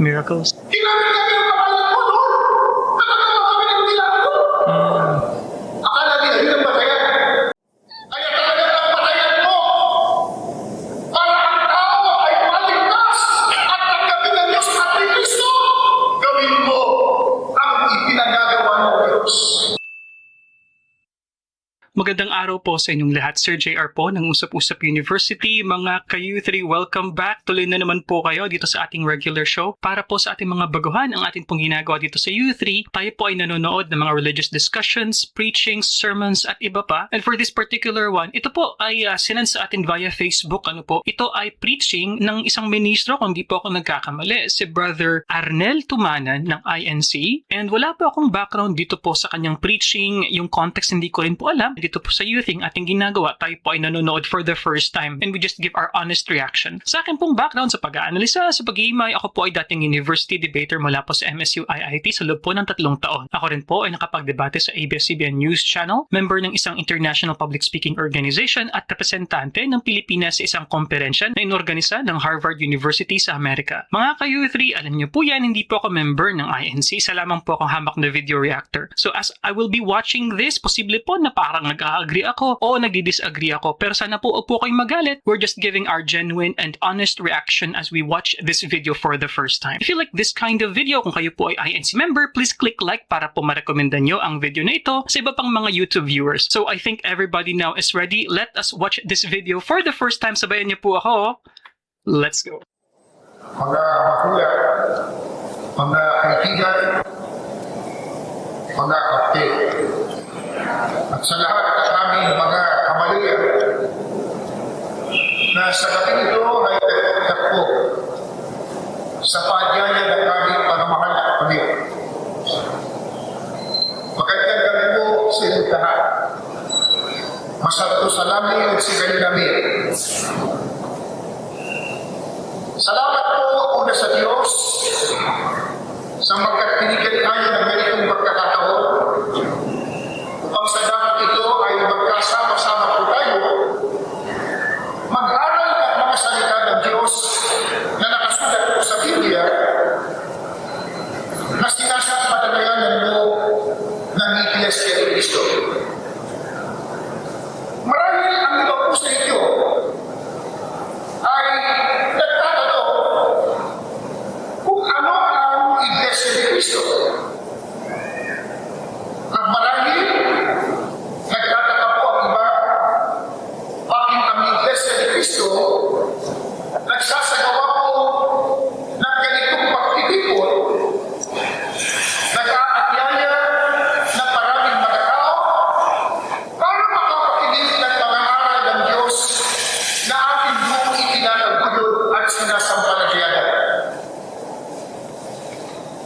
Miracles. Ginamit kami ang pangalan mo doon. Nakagawa kami ng milagro. Akala nila yun ang batayan. Kaya talagang ang batayan mo para ang tao ay maligtas at tanggapin ng Diyos at ni Kristo. Gawin mo ang ipinagagawa ng Diyos. Magandang araw po sa inyong lahat. Sir JR po ng Usap-Usap University. Mga ka-U3, welcome back. Tuloy na naman po kayo dito sa ating regular show. Para po sa ating mga baguhan, ang ating pong ginagawa dito sa U3, tayo po ay nanonood ng mga religious discussions, preachings, sermons, at iba pa. And for this particular one, ito po ay sinend sa atin via Facebook. Ito ay preaching ng isang ministro, kung di po ako nagkakamali, si Brother Arnel Tumanan ng INC. And wala po akong background dito po sa kanyang preaching. Yung context hindi ko rin po alam. Dito po sa youthing ating ginagawa, tayo po ay nanonood for the first time and we just give our honest reaction. Sa akin pong background sa pag-aanalisa, sa pag-iimay, ako po ay dating university debater mula po sa MSU IIT sa loob po ng 3 taon. Ako rin po ay nakapagdebate sa ABS-CBN News Channel, member ng isang international public speaking organization at representante ng Pilipinas sa isang komperensya na inorganisa ng Harvard University sa Amerika. Mga ka-U3, alam niyo po yan, hindi po ako member ng INC, isa lamang po akong hamak na video reactor. So as I will be watching this, posible po na parang nag-agree ako o nag-disagree ako. Pero sana po huwag po kayong magalit. We're just giving our genuine and honest reaction as we watch this video for the first time. If you like this kind of video, kung kayo po ay INC member, please click like para po marekomenda nyo ang video na ito sa iba pang mga YouTube viewers. So I think everybody now is ready. Let us watch this video for the first time. Sabayan niyo po ako. Let's go. Mga makuya, mga kaibigan, mga kapatid, at sa lahat ng aming mga kamalian na sa gabi ito ay nagtakbo sa paanyaya ng aming pagmamahal at Panginoon. Magandang gabi po sa inyong lahat. Masarap sa namin at sigayin namin. Salamat po una sa Diyos sa magkatinigan tayo ng ganitong pagkakataon upang sa dapat ito ay magkasama-sama po tayo mag-aral ng mga salita ng Diyos na nakasulat po sa Biblia na sinasapatalayanan mo ng Iglesia ni Cristo. Marahil ang iba po sa inyo ay nagtatanong kung ano ang Iglesia ni Cristo. At marahil nagtataka po ang iba, bakit ang Iglesia ni Cristo nagsasagawa po ng ganitong pagtitipon, nag-aakyaya ng maraming mga tao para makapakinig ng mga aral ng Diyos na ating buong itinataguyod at sinasampalagyanan.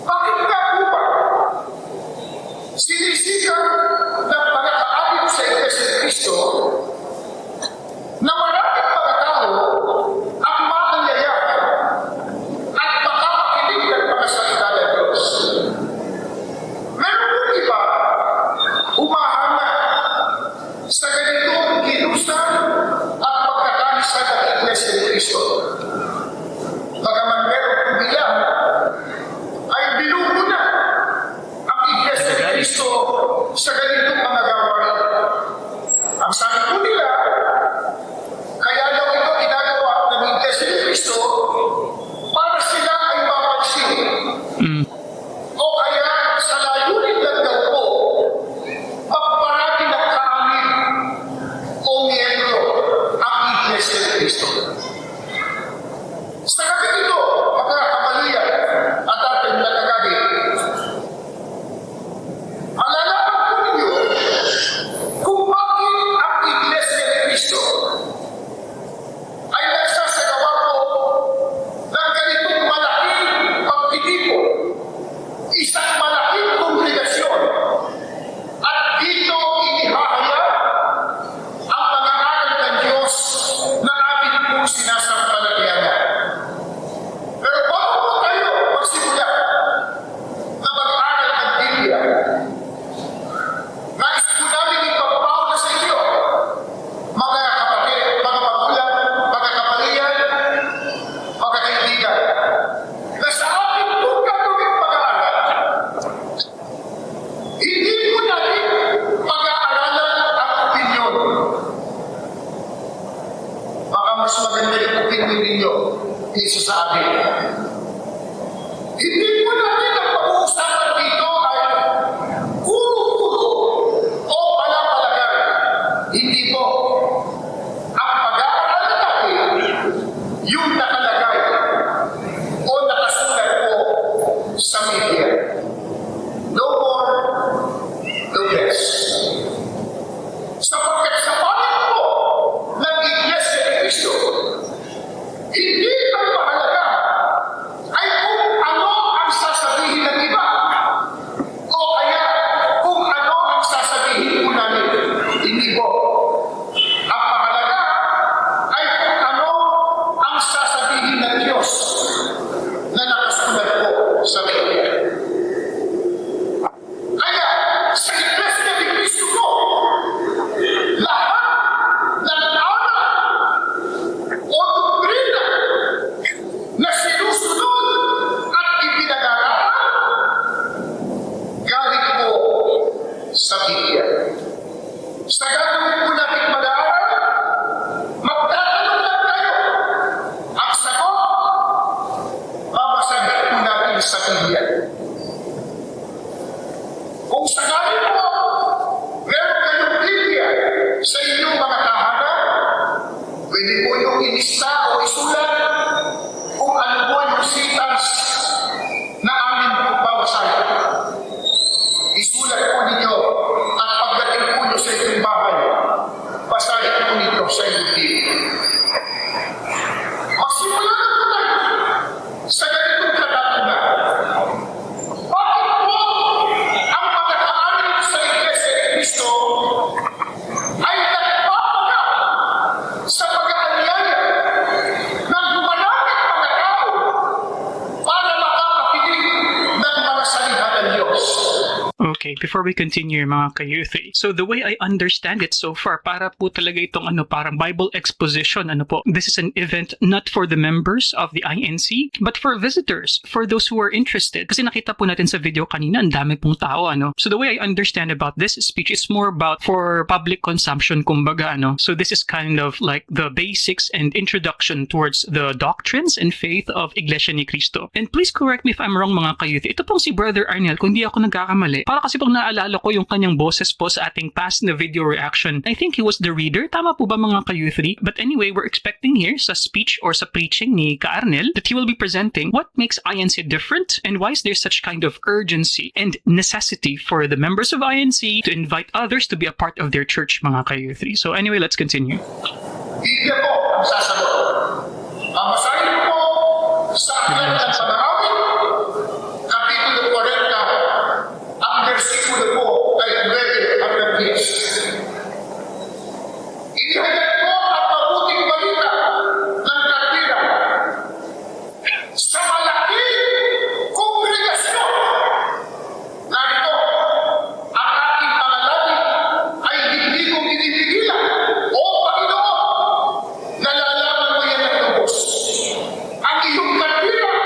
Bakit nga po ba sinisikat ng mga kaalim sa Iglesia ni Cristo na maraming mga tao ang makayayaman at makapakinig ng mga salita ng Diyos? Meron po iba humahanga sa ganitong kilusan at pagkakaisa ng Iglesia ni Cristo. Bagaman meron po bilang ay binugo na ang Iglesia ni Cristo sa ganitong mga gawain. Ang sabi po nila, kaya daw ito ginagawa ng Iglesia ni Cristo para sila ay mapansin. O kaya sa layunin lang daw po, magparati ng kaamin o miyembro ang Iglesia ni Cristo. Sa gabi ito, mga kamalian at ating nagagabi, alalaman po ninyo kung bakit ang Iglesia ni Cristo ay nagsasagawa po ng ganitong malaking pagtitipon, isang malaking kongregasyon, at dito inihahayag ang mga aral ng Diyos na ating pong sinasabi. mas maganda yung opinion ninyo kaysa sa akin. Hindi po natin ang pag-uusapan dito ay puro-puro o pala-palagan. Hindi po. Ang pag-aaral natin, yung nakalagay o nakasulat po sa media. No more, no less. Sapagkat sa panig po ng Iglesia ni Cristo, hindi ang mahalaga ay kung ano ang sasabihin ng iba o kaya kung ano ang sasabihin po namin. Hindi po. Ang mahalaga ay kung ano ang sasabihin ng Diyos na nakasulat po sa Biblia. Kaya sa Iglesia ni Cristo po, lahat ng aral o doktrina na sinusunod at ipinag-aralan galing po sa Biblia. Sa gagawin po natin mag-aaral, magtatanong lang tayo. Ang sagot, babasahin po natin sa Biblia. Kung sakali po, meron kayong Biblia sa inyong mga tahanan, pwede po yung inista o isulat kung ano po yung sitas na amin po babasahin. Isulat po ninyo at pagdating po nyo sa inyong bahay, basahin po ninyo sa inyong Biblia. Magsimula na po tayo sa ganitong katatuna. Bakit po ang pagkakaaral sa Iglesia ni Cristo ay nagpapaga sa pag-aanyaya ng humanapit mga tao para makapakinig ng mga salita ng Diyos? Okay, before we continue mga ka-youth, so the way I understand it so far, para po talaga itong parang Bible exposition, po. This is an event not for the members of the INC, but for visitors, for those who are interested. Kasi nakita po natin sa video kanina, ang dami pong tao, So the way I understand about this speech is more about for public consumption, kumbaga, So this is kind of like the basics and introduction towards the doctrines and faith of Iglesia ni Cristo. And please correct me if I'm wrong mga ka-youth. Ito pong si Brother Arnel, kung di ako nagkakamali, para kasi pong naalala ko yung kanyang boses po sa ating past na video reaction. I think he was the reader. Tama po ba mga ka-youth? But anyway, we're expecting here sa speech or sa preaching ni Ka Arnel that he will be presenting what makes INC different and why is there such kind of urgency and necessity for the members of INC to invite others to be a part of their church mga ka-youth. So anyway, let's continue. Biblia po ang sasagot. Ang basahin po sa aklat ng Panahawin, Kapitulo 40, ang versikulo po ay 9 hanggang 10. Inihalat po ang mabuting balita ng katwiran sa malaking kongregasyon. Narito, ang aking panalangin ay hindi ko pinipigilan. O Panginoon, nalalaman mo yan ang lubos. Ang iyong katwiran,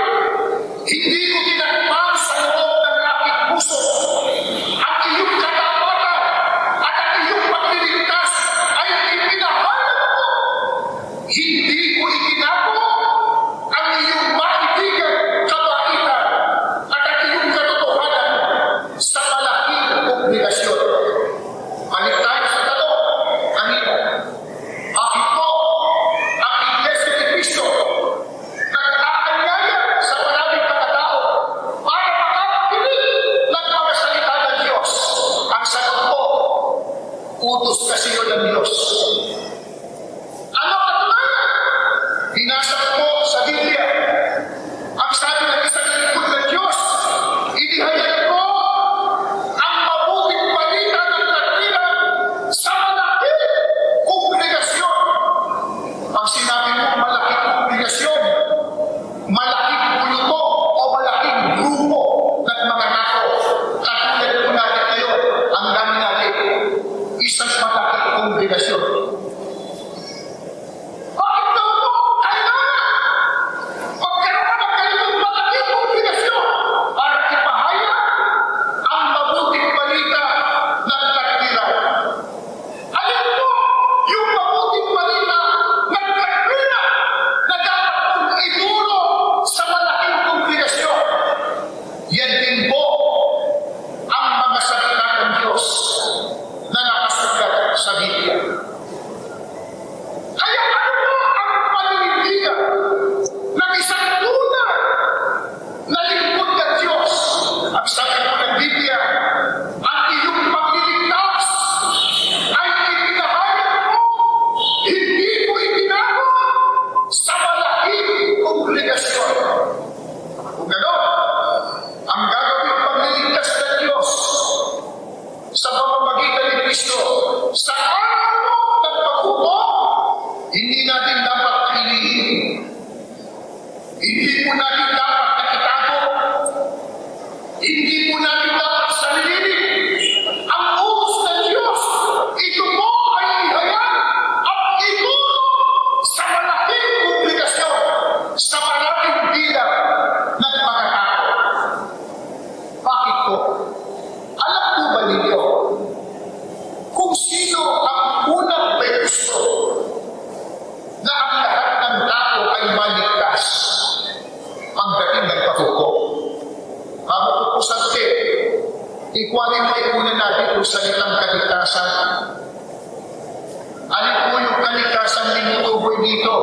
hindi ko tinakpan sa loob ng aking puso. Ang iyong katapatan at ang iyong pagliligtas ay ipinahanap ko. Hindi ko itinako ang iyong maibigan kabaitan at ang iyong katotohanan sa malaking obligasyon. Balik tayo sa tanong kanina. Bakit po ang Iglesia ni Cristo nag-aanyaya sa maraming mga tao para makapakinig ng mga salita ng Diyos? Ang sagot po, utos kasi yun ng Diyos. Ano katunayan? Binasa ko po sa Biblia. Ang sabi ng isang lingkod ng Diyos, inihayag ko ang mabuting balita ng katwiran sa malaking kongregasyon. Pag sinabi mo malaking kongregasyon, malaking grupo o malaking grupo ng mga tao. Katulad po natin ngayon, ang dami natin, isang malaking kongregasyon. Bakit daw po kailangan magkaroon ng ganitong malaking I-qualify muna natin kung salitang kaligtasan. Alin po yung kaligtasan tinutukoy dito?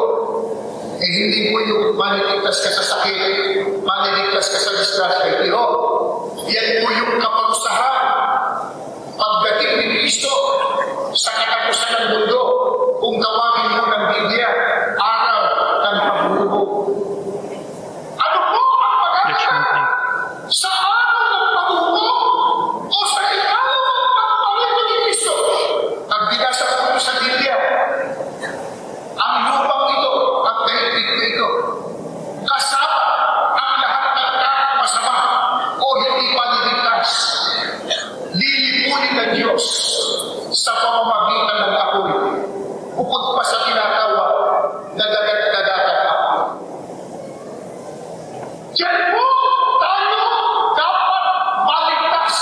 Hindi po yung maliligtas ka sa sakit, maliligtas ka sa disgrasya. Pero, yan po yung kaparusahan. Pagdating ni Kristo sa katapusan ng mundo, kung tawagin mo ng Biblia, araw ng paghuhubog. Ano po ang pag-aaral? Sa araw ng paghuhubog o sa ikalaw ng pagpalit ni Kristo? Ang binasa po sa Biblia, ang lupang ito at daigdig na ito, kasama ang lahat ng taong masama o hindi paniligtas, lilipunin ng Diyos sa pamamagitan ng apoy, bukod pa sa tinatawag na dagat-dagatang apoy. Diyan po tayo dapat maligtas.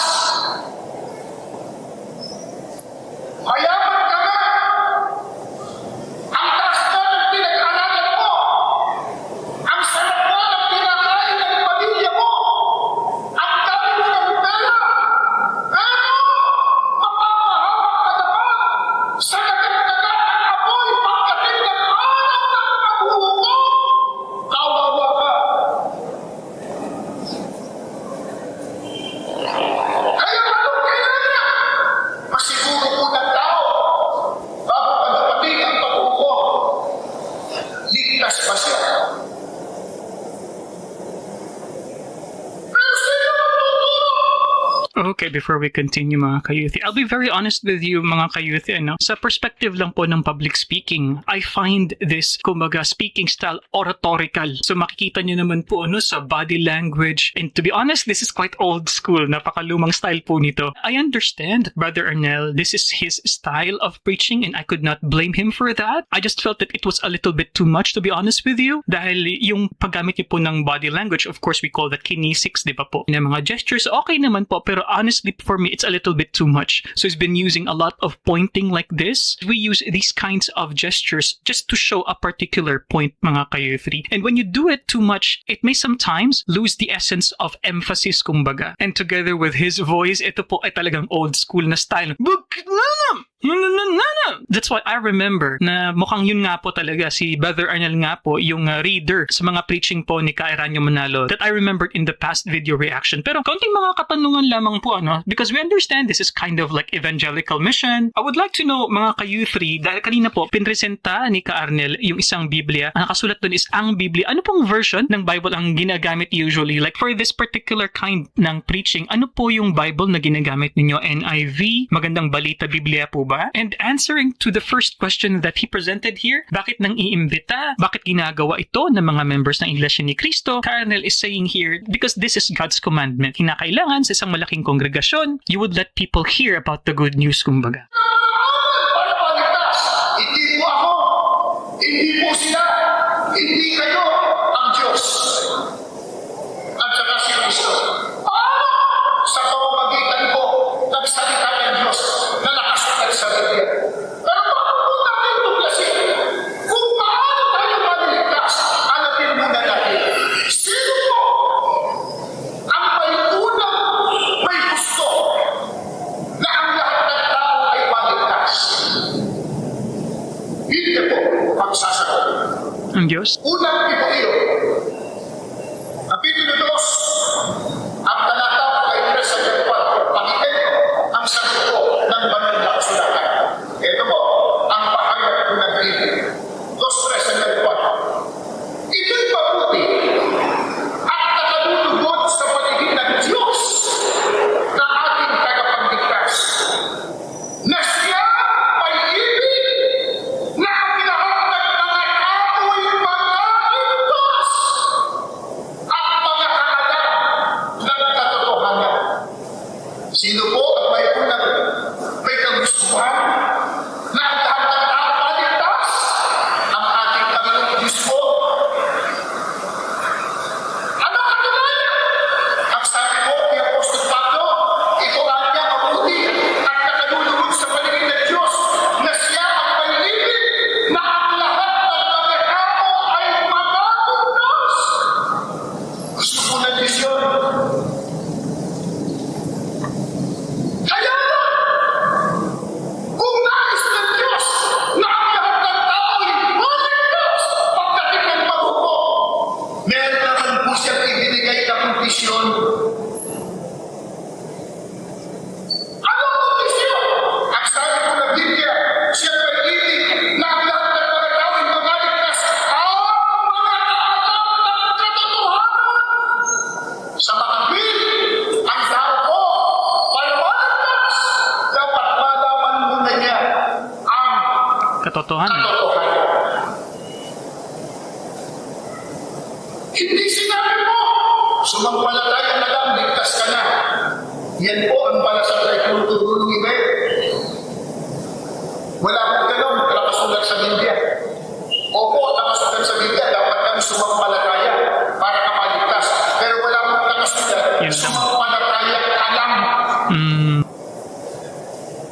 Mayaman ka nga. Ang taas na ng pinag-aralan mo. Ang sarap na ng pinakain ng pamilya mo. Ang dami mo ng pera. Pero, mapapahawak ka naman sa dagat-dagatang apoy pagdating ng araw ng paghuhukom. Kawawa ka. Kaya anong kailangan? Masiguro po ng tao bago pagdating ang paghuhukom. Ligtas ba siya? Pero sino magtuturo? Okay, before we continue mga kayuthi, I'll be very honest with you mga kayuthi. Sa perspective lang po ng public speaking, I find this, kumbaga, speaking style oratorical. So makikita nyo naman po sa body language. And to be honest, this is quite old school. Napakalumang style po nito. I understand that Brother Arnel, this is his style of preaching and I could not blame him for that. I just felt that it was a little bit too much, to be honest with you. Dahil yung paggamit niyo po ng body language, of course we call that kinesics, di ba po? Yung mga gestures, okay naman po, pero honestly for me, it's a little bit too much. So he's been using a lot of pointing like this. We use these kinds of gestures just to show a particular point, mga kayuthi. And when you do it too much, it may sometimes lose the essence of emphasis, kumbaga. And together with his voice, ito po ay talagang old school na style. That's why I remember na mukhang yun nga po talaga si Brother Arnel nga po yung reader sa mga preaching po ni Ka Eranio Manalo that I remembered in the past video reaction. Pero kaunting mga katanungan lamang po because we understand this is kind of like evangelical mission. I would like to know mga ka-U3 dahil kanina po pinresenta ni Ka Arnel yung isang Biblia. Ang nakasulat doon is ang Biblia. Ano pong version ng Bible ang ginagamit usually? Like for this particular kind ng preaching, ano po yung Bible na ginagamit ninyo? NIV? Magandang Balita Biblia po ba? And answering to the first question that he presented here, bakit nang iimbita? Bakit ginagawa ito ng mga members ng Iglesia ni Cristo? Ka Arnel is saying here, because this is God's commandment. Kinakailangan sa isang malaking kongregasyon, you would let people hear about the good news, kumbaga. Para maligtas. Hindi po ako. Hindi po sila. Hindi kayo ang Diyos. At saka si Kristo. Paano? Sa pamamagitan ko, nagsalita ng Diyos na nakasulat sa Biblia. Pero paano po natin tuklasin? Kung paano tayo maliligtas, hanapin muna natin. Sino po ang may unang may gusto na ang lahat ng tao ay maligtas? Hindi po ang sasagot. Ang Diyos? Unang Timotheo, Kapitulo 2, ang talata ay 3 sa 4, pakinggan ang sagot po ng banal na kasulatan. Ito po, ang pahayag ko ng Biblia. 2:3 sa 4. Ito'y mabuti at nakatutugod sa paligid ng Diyos na ating tagapagligtas, na siya ay ibig na ang lahat ng mga tao'y magaligtas. kondisyon. Anong kondisyon? Ang sabi ko ng Biblia, siya ay ibig na ang lahat ng mga tao ay magaligtas ang mga kaalam ng katotohanan. Sa makapit, ang tao ko, paliwanag, dapat malaman muna niya ang Katotohanan. katotohanan. Hindi sinabi mo, sumampalataya na lang, ligtas ka na. Yan po ang palasasay kung tutulong iba. Wala akong ganon, nakasulat sa Biblia. Opo, nakasulat sa Biblia, dapat kang sumampalataya para ka maligtas. Pero wala akong nakasulat, Yan lang. sumampalataya ka lang.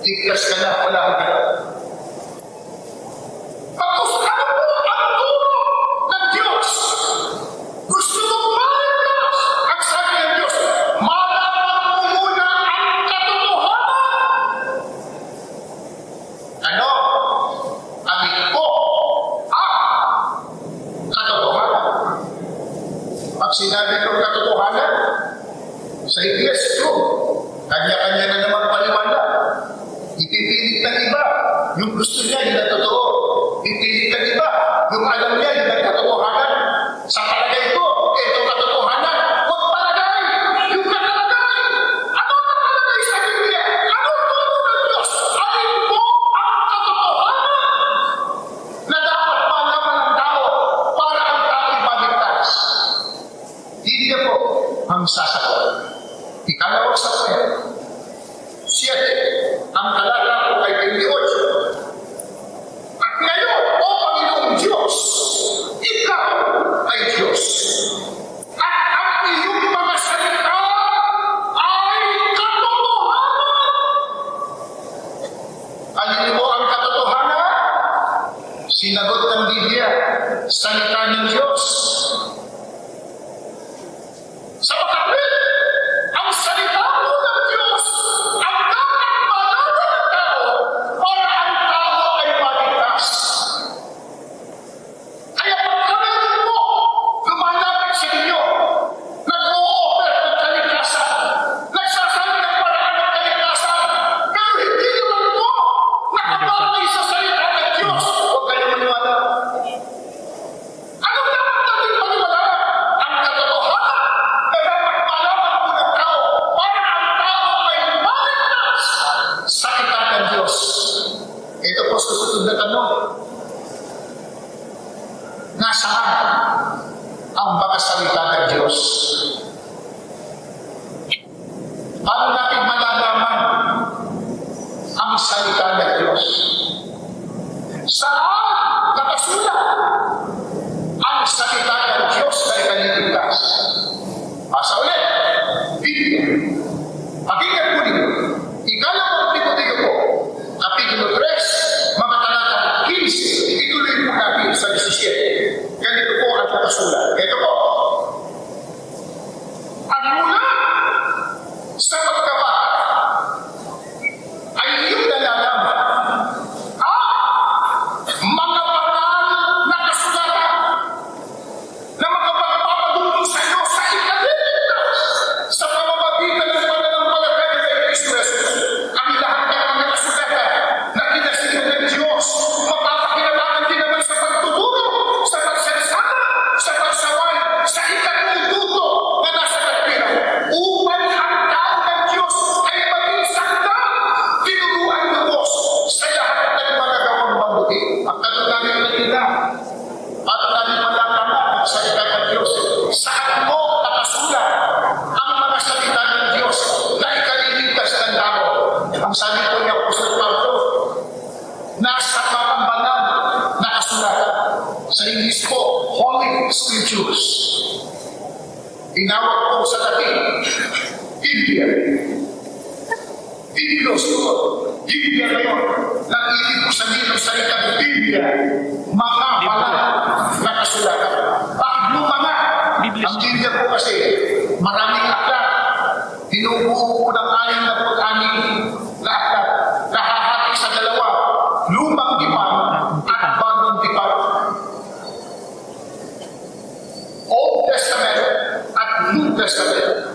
Ligtas ka na, wala akong ganon. Tapos ano po ang turo ng Diyos? Gusto mong maligtas? Ang sabi ng Diyos, malaman mo muna ang katotohanan. Ano? Amin ko ang katotohanan. Pag sinabi kong katotohanan, sa iglesia ito, kanya-kanya na naman paliwanag. Ipipilit ng iba, yung gusto niya, yun ang totoo. Ipipilit ng iba, yung alam niya, yun ang katotohanan. Sa palagay ko, ito katotohanan. Huwag palagay, yung katalagay. Ano ang nakalagay sa Biblia? Ano ang turo ng Diyos? Alin po ang katotohanan na dapat malaman ng tao para ang tao maligtas? Hindi po ang sasagot. Ikalawang sa kwento. 7. Ang talata ko ay 28. At ngayon, O Panginoong Diyos, Ikaw ay Diyos. At ang iyong mga salita ay katotohanan. Alin mo ang katotohanan? Sinagot ng Biblia, salita ng Diyos. Sa makapit, ang salita mo ng Diyos ang dapat malaman ng tao para ang tao ay maligtas. Kaya pagkamayon mo, lumalapit sa inyo, nag-o-offer ng kaligtasan, nagsasabi ng paraan ng kaligtasan, pero hindi naman mo nakapalay sa salita ng Diyos. Huwag kayo maniwala. Anong dapat natin maniwala? Ang katotohanan na dapat malaman mo ng tao para ang tao ay maligtas sa salita ng Diyos. Ito po susunod na tanong. Nasaan ang mga salita ng Diyos? Paano natin malalaman ang salita ng Diyos? Saan nakasulat ang salita ng Diyos na ikaliligtas? Asa ulit, Biblia. Pakinggan po ninyo. Ikalawang Timoteo po, Kapitulo 3, mga talata 15. Ituloy po natin sa 17. Ganito po ang nakasulat. Ito po. Ang mula sa pagkabata ay iyong nalalaman mga banal na kasulatan na makapagpapatungo sa iyo sa ikaliligtas sa pamamagitan ng pananampalataya kay Kristo Jesus. Ang lahat ng mga kasulatan na kinasiyo ng Diyos, mapapakinabangan din naman sa pagtuturo, sa pagsasama, sa pagsaway, sa ikatututo na nasa katwiran, upang ang tao ng Diyos ay maging sakta, tinuruan lubos sa lahat ng mga gawang mabuti. Ang katunayan ng ina, at natin malalaman ang salita ng Diyos. Saan mo nakasulat ang mga salita ng Diyos na ikaliligtas ng tao? Ang sabi ko niya, Apostol Pablo, nasa pakambalan na kasulatan. Sa English po, Holy Scriptures. Tinawag po sa Latin, Biblia. Biblos po, Biblia ngayon. Nang ibig po sabihin ng salita ng Biblia, mga banal na kasulatan. Bakit luma nga? Biblia. Ang Biblia po kasi, maraming aklat. Tinubuo po ng 66 na aklat. Nahahati sa dalawa, lumang tipan at bagong tipan. Old Testament at New Testament.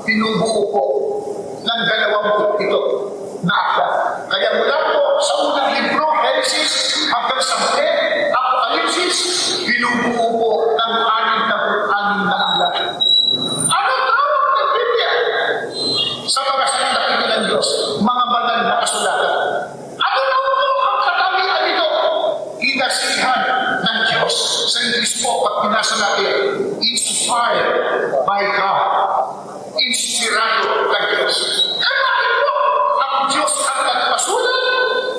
binubuo po ng 27 na aklat. Kaya mula po sa unang libro, Genesis, hanggang sa huli, Apocalypse, binubuo po ng 66 na aklat. Ano tawag ng Biblia? Sa mga salita ng Diyos, mga banal na kasulatan. Ano na po ang katangian nito? Inasihan ng Diyos. Sa English po, pag pinasa natin, inspired by God. Inspirado ng Diyos. Kaya bakit po ang Diyos ang nagpasulat?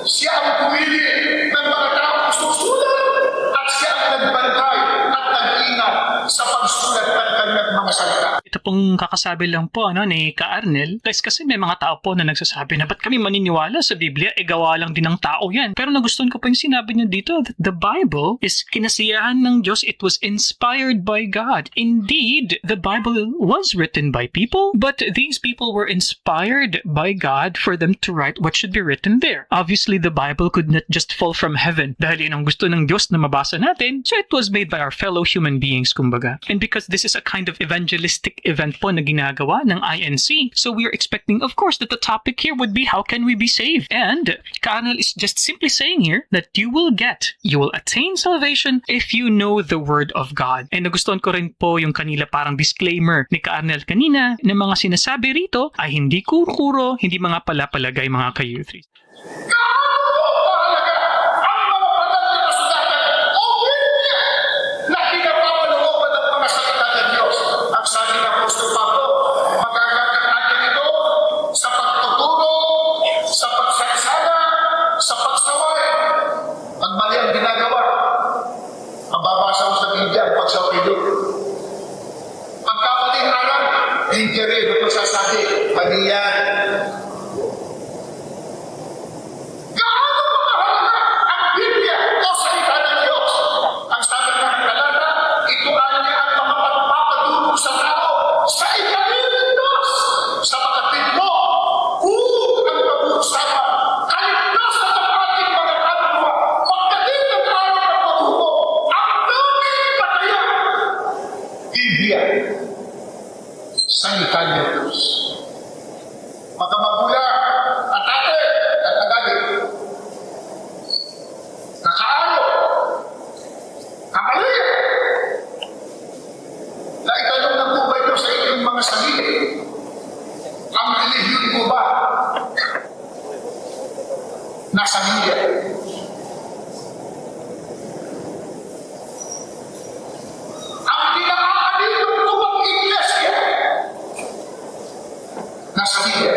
Siya ang pumili ng mga taong susulat at siya ang nagbantay at nag-ingat sa pagsulat ng kanyang mga salita. Ito pong kakasabi lang po ni Ka Arnel, guys, kasi may mga tao po na nagsasabi na ba't kami maniniwala sa Biblia, gawa lang din ng tao yan. Pero nagustuhan ko po yung sinabi niya dito that the Bible is kinasiyahan ng Diyos. It was inspired by God. Indeed, the Bible was written by people, but these people were inspired by God for them to write what should be written there. Obviously, the Bible could not just fall from heaven dahil yun ang gusto ng Diyos na mabasa natin, so it was made by our fellow human beings, kumbaga. And because this is a kind of evangelistic event po na ginagawa ng INC, so we are expecting, of course, that the topic here would be how can we be saved? And Ka Arnel is just simply saying here that you will attain salvation if you know the Word of God. And nagustuhan ko rin po yung kanila parang disclaimer ni Ka Arnel kanina na mga sinasabi rito ay hindi kuro-kuro, hindi mga palapalagay mga ka-youth. Hindi rin ito sasabi, mali yan. Gaano ba mahalaga ang Biblia o salita ng Diyos? Ang sabi ng talata, ito niya ang mga pagpapadulong sa tao sa ikaliling Diyos. Sa pagkatid mo, kung ang pag-uusapan, kaligtas na ng ating mga kaluluwa, pagdating ng araw ng paghubo, ang daming pataya. Biblia. Salita ng Diyos. Mga magulang at ate at agalit, kakaano, kamali, na itanong ng po ba ito sa inyong mga sarili? Ang relihiyon ko ba nasa Biblia? Ang pinaka-alilong ko bang iglesia nasa Biblia?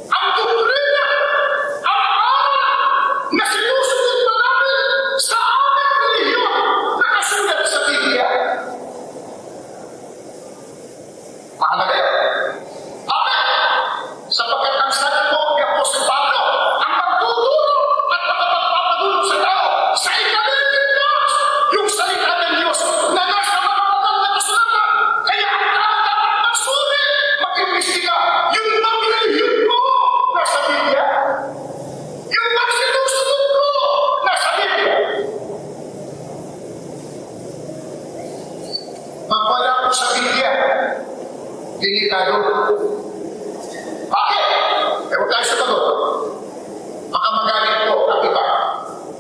Ang doktrina, ang aral na sinusunod pa namin sa aming relihiyon na kasulat sa Biblia. Mahalaga yan. Amen! Sapagkat ang sabi po ni Apostol Pablo, ang magtuturo at makapagpapadulong sa tao sa ikaliling Diyos, yung salita ng Diyos na nasa mga banal na kasulatan. Kaya ang tao dapat magsuri, mag-imbestiga, yung mag-relihiyon ko nasa Biblia. Yung magsinusunod ko nasa Biblia. Pag wala ko sa Biblia, delikado. Bakit? Huwag tayo sagot. Baka magalit po ang iba.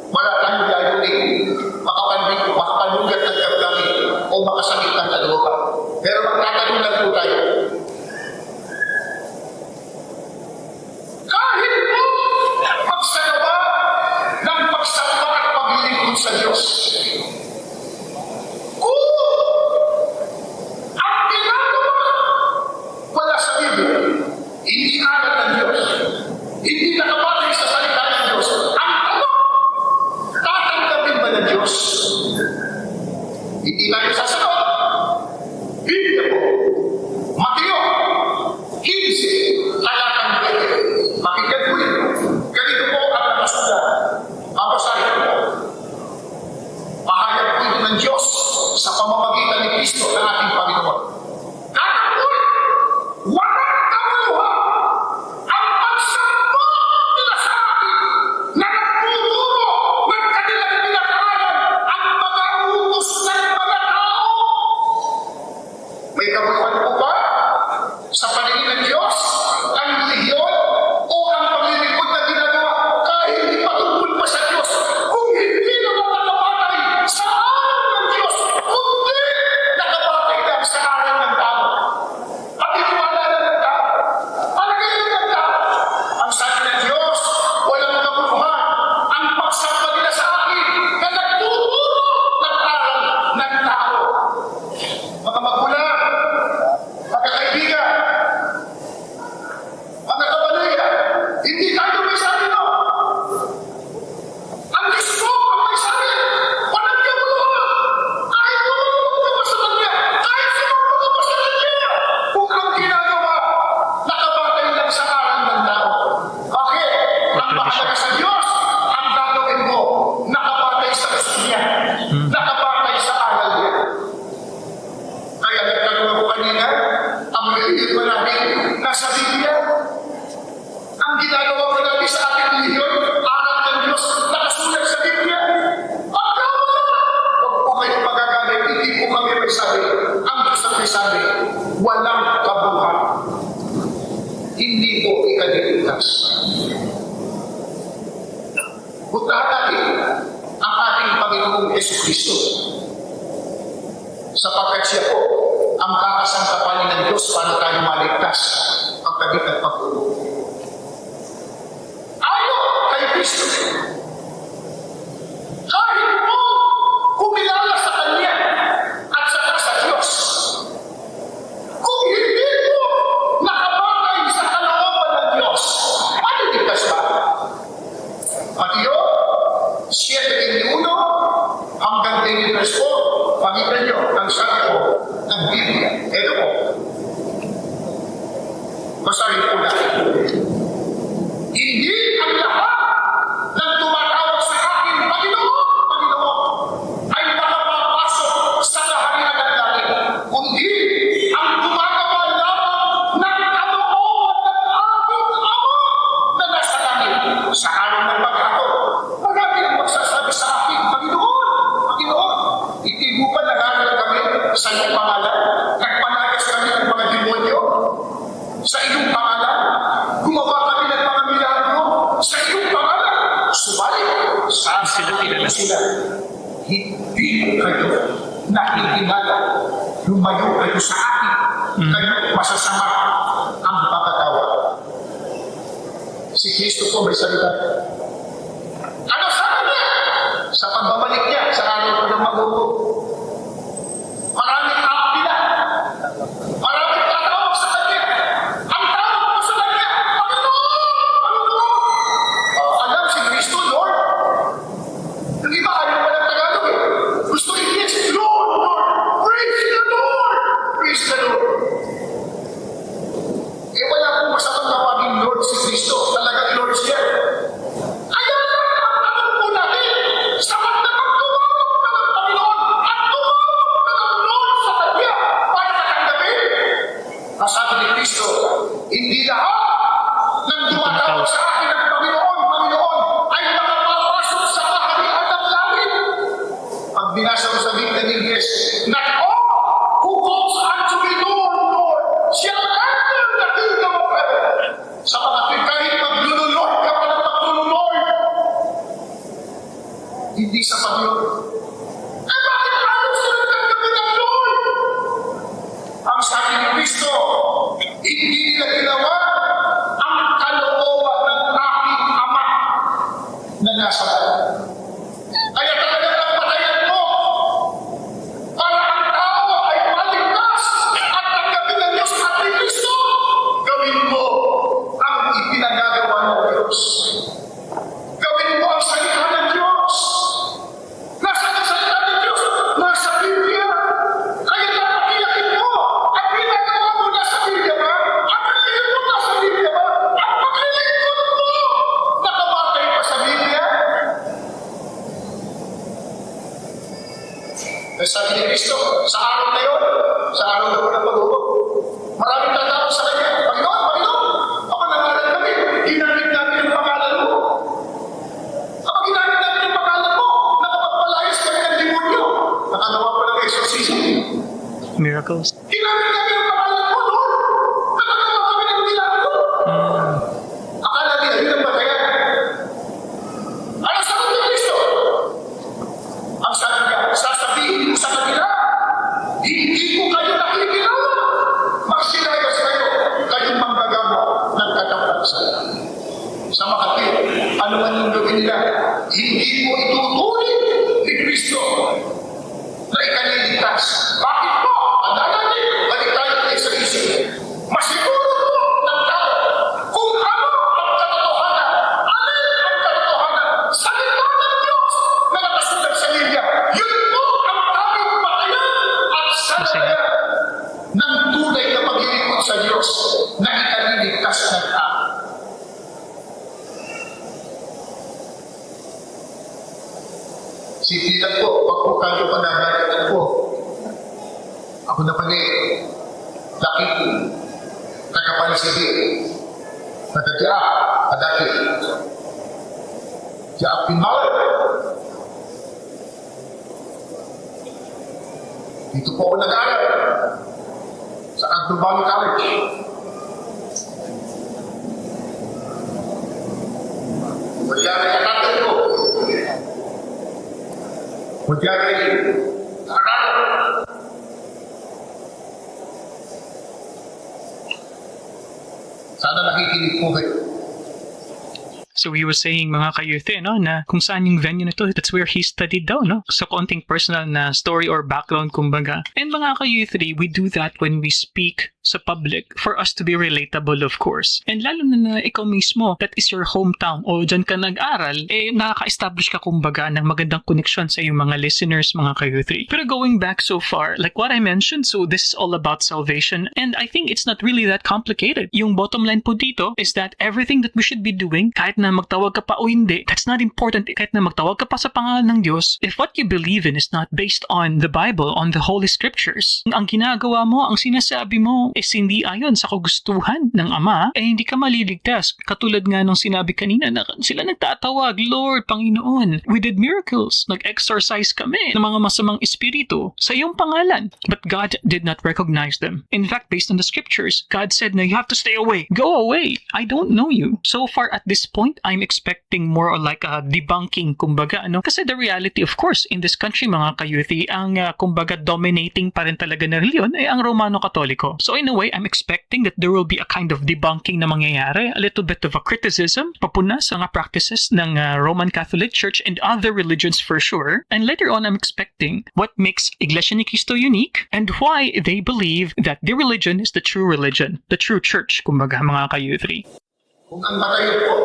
Wala tayong layunin. Makapanlugat ng kapilangin o makasakit ng kalooban. Pero magtatanong lang po tayo. Kahit po magsagawa ng pagsamba at paglilingkod sa Diyos. Kung ang ginagawa wala sa Biblia, hindi alat ng Diyos, hindi nakabagay sa salita ng Diyos, ang tanong, tatanggapin ba ng Diyos? Hindi tayo sasagot. Biblia po, Mateo 15, talatang 20. Pakinggan po ito. Ganito po ang nakasulat. Babasahin po. Pahayag po ito ng Diyos sa pamamagitan ni Kristo ng ating Panginoon. Katapoy, walang kamuluhan ang pagsamba nila sa akin na nagtuturo ng kanilang pinag-aaral ang mga utos ng mga tao. nasa Biblia. Ang ginagawa ko natin sa ating relihiyon, aral ng Diyos, nakasulat sa Biblia. Ang tama! Huwag po kayo magagamit, hindi po kami may sabi. Ang Diyos ang may sabi, walang kabuhan. Hindi po ikaliligtas. Puntahan natin ang ating Panginoong Jesucristo. Sapagkat siya po ang kakasangkapanin ng Diyos para tayo maligtas ang kagitan pag-ulo. Ayon kay Kristo, kahit po kumilala sa Kanya at saka sa Diyos, kung hindi po nakabagay sa kalooban ng Diyos, maliligtas ba? Mateo 7:21 hanggang 10:4, pakinggan niyo ang sabi ko ng Biblia. Ito po. Basahin po natin. Hindi ang lahat ng tumatawag sa akin, Panginoon, Panginoon, ay makapapasok sa kaharian ng langit, kundi ang gumagawa lamang ng kalooban ng aking Ama na nasa langit. Sa araw ng pag-hakot, marami ang magsasabi sa akin, Panginoon, Panginoon, itigupan na namin kami sa iyong pangalan, nagpalayas kami ng mga demonyo sa iyong pangalan, gumawa kami ng mga milagro sa iyong pangalan. Subalit, sasabihin sila, hindi kayo nakikinala, lumayo kayo sa akin, kayo masasama ang pagkatawad. Si Kristo po may salita. Ano sabi niya? Sa pagbabalik niya, sa araw ko ng magulo. Maraming kapila. Maraming tatawag sa Kanya. Ang tawag ko sa Kanya, Panginoon! Panginoon! Alam si Kristo, Lord. Yung iba, ayaw walang Tagalog eh. Gusto i-yes, Lord, Lord. Praise the Lord! Praise the Lord. Eh wala pong masamang napaging Lord si Kristo. Talagang Lord siya. Kaya lang ang tanong po natin, sapat na pagtumawag ka ng Panginoon at tumawag ka ng Lord sa Kanya para katanggapin. Sabi ni Kristo, hindi lahat ng tumatawag sa akin ng Panginoon, Panginoon, ay makapapasok sa kaharian ng langit. Pag binasa mo sa Biblia ng Ingles, not all who calls unto me, Lord, Lord, shall enter the kingdom of heaven. Sa mga kahit maglululord ka pa ng maglulord, hindi sa Panginoon. Eh bakit tayo sila nagkakabit ng Lord? Ang sabi ni Kristo, hindi nila ginawa ang kalooban ng aking Ama na nasa langit. Kaya talagang napatayan mo para ang tao ay maligtas at tanggapin ng Diyos at ni Kristo. Gawin mo ang ipinagagawa ng Diyos. Gawin mo ang salita ng Diyos. Nasaan ang salita ng Diyos? Nasa Biblia. Kaya dapat iyakin mo. Ang ginagawa mo nasa Biblia ba? Ang paglilingkod mo nasa Biblia ba? Ang paglilingkod mo nakabatay pa sa Biblia? Eh, sabi ni Kristo, sa araw na yun, sa araw na unang pag-uwag, maraming tatawag sa Kanya, Panginoon, Panginoon, ako nangalan kami, ginamit namin ang pangalan mo. Kapag ginamit namin ang pangalan mo, nakapagpalayas kami ng demonyo, nakagawa pa ng exorcism. Miracles. Ginamit namin ang pangalan mo, Lord, nakagawa kami ng milagro. Akala nila, yun ang batayan. Ano sabi ni Kristo? Ang sabi niya, sasabihin mo sa kanila, hindi ko kayo nakikilala. Magsinayas kayo, kayong manggagawa ng katapatan. Sa makatid, ano man yung gawin nila, hindi mo itutuloy ni Kristo na ikaliligtas. Bakit po? Ang natin, balik tayo kay sa isip. Masiguro po ng tao kung ano ang katotohanan. Alin ang katotohanan? Salita ng Diyos na nakasulat sa Biblia. Yun po ang aming batayan at sandayan ng tunay na paglilingkod sa Diyos na ikaliligtas ng tao. Sipitan po, wag po kayo panagalitan po. Ako na pala, lakit kakapanisibi, nagkakya, adaki, kya pinawal. Dito po ako nag-aaral sa Agdubali College. Magyari ang tatay ko. Magyari ang aral. Sana nakikinig po kayo. So he was saying mga kayute, no, na kung saan yung venue nito, that's where he studied daw, no? So konting personal na story or background kumbaga. And mga kayute, we do that when we speak sa public for us to be relatable, of course. And lalo na ikaw mismo, that is your hometown o dyan ka nag-aral, nakaka-establish ka kumbaga ng magandang connection sa iyong mga listeners, mga kayute. Pero going back so far, like what I mentioned, so this is all about salvation and I think it's not really that complicated. Yung bottom line po dito is that everything that we should be doing, kahit na magtawag ka pa o hindi, that's not important. Kahit na magtawag ka pa sa pangalan ng Diyos, if what you believe in is not based on the Bible, on the Holy Scriptures, ang ginagawa mo, ang sinasabi mo is hindi ayon sa kagustuhan ng Ama, hindi ka maliligtas. Katulad nga nung sinabi kanina na sila nagtatawag, Lord, Panginoon, we did miracles. Nag-exorcise kami ng mga masamang espiritu sa iyong pangalan. But God did not recognize them. In fact, based on the Scriptures, God said na you have to stay away. Go away. I don't know you. So far at this point, I'm expecting more like a debunking, kumbaga, ano? Kasi the reality, of course, in this country, mga kayuthi, ang kumbaga dominating pa rin talaga na reliyon ay ang Romano-Katoliko. So in a way, I'm expecting that there will be a kind of debunking na mangyayari, a little bit of a criticism, papuna sa mga practices ng Roman Catholic Church and other religions for sure. And later on, I'm expecting what makes Iglesia ni Cristo unique and why they believe that their religion is the true religion, the true church, kumbaga, mga kayuthi. Kung ang matayo po,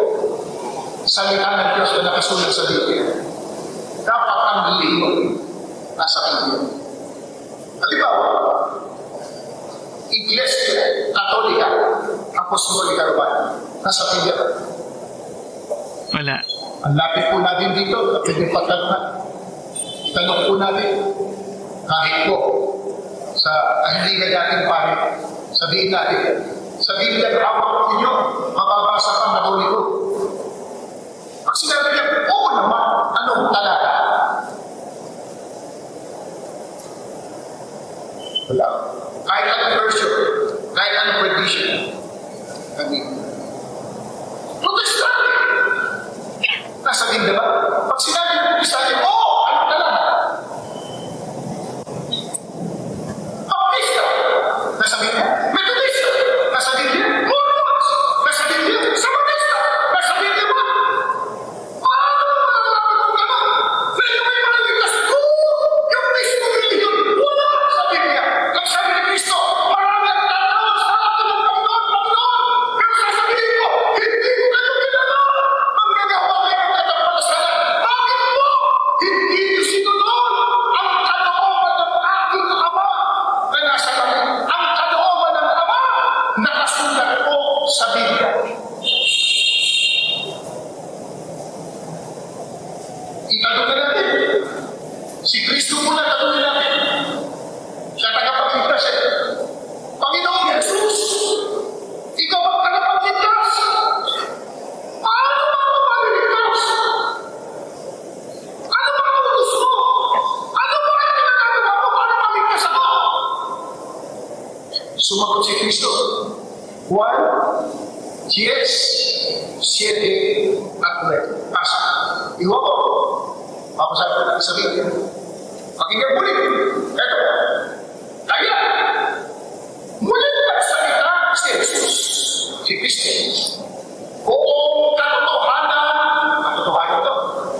salita ng Diyos na nakasulat sa Biblia, dapat ang liyon nasa Biblia. Halimbawa, Iglesia Katolika, Apostolika Romana, nasa Biblia. Wala. Ang lapit po natin dito, pwede patanong tanong po natin, kahit po, sa kahilingan natin pare, sabihin natin, sa Biblia na hawak ko ninyo, mababasa pa na huli ko. Pag sinabi niya, oo naman, anong talaga? Wala. Kahit anong version, kahit anong prediction. Kami. Protestante! Nasa din diba? Pag sinabi ng Protestante, oo, anong talaga? Baptista! Nasa Biblia. Metodista! Nasa Biblia. Mormons! Nasa Biblia. Sabatista! Nasa Biblia ba? Paano malalaman mo naman? Pwede may maliligtas ko! Yung mismo religion, wala sa Biblia. Ang sabi ni Cristo, marami ang tatawag sa atin ng Panginoon, Panginoon! Pero sasabihin ko, hindi ko kayo kilala! Manggagawa kayo ng katapasalan. Bakit po? Hindi niyo sinunod ang kalooban ng aking Ama na nasa langit. Ang kalooban ng Ama nakasulat po sa Biblia. Italunan natin. Si Kristo muna talunan natin. Siya tagapagligtas eh. Panginoong Jesus, ikaw ang tagapagligtas. Paano ba ako maliligtas? Ano ba ang utos mo? Ano ba ang ginagawa mo para maligtas ako? Sumagot si Kristo. Juan 10:7 at 9. Pasa. Iwan ko. Papasabi ko lang sa Biblia. Pakinggan muli. Eto. Kaya, muli nagsalita si Jesus, si Kristo. Buong katotohanan ito.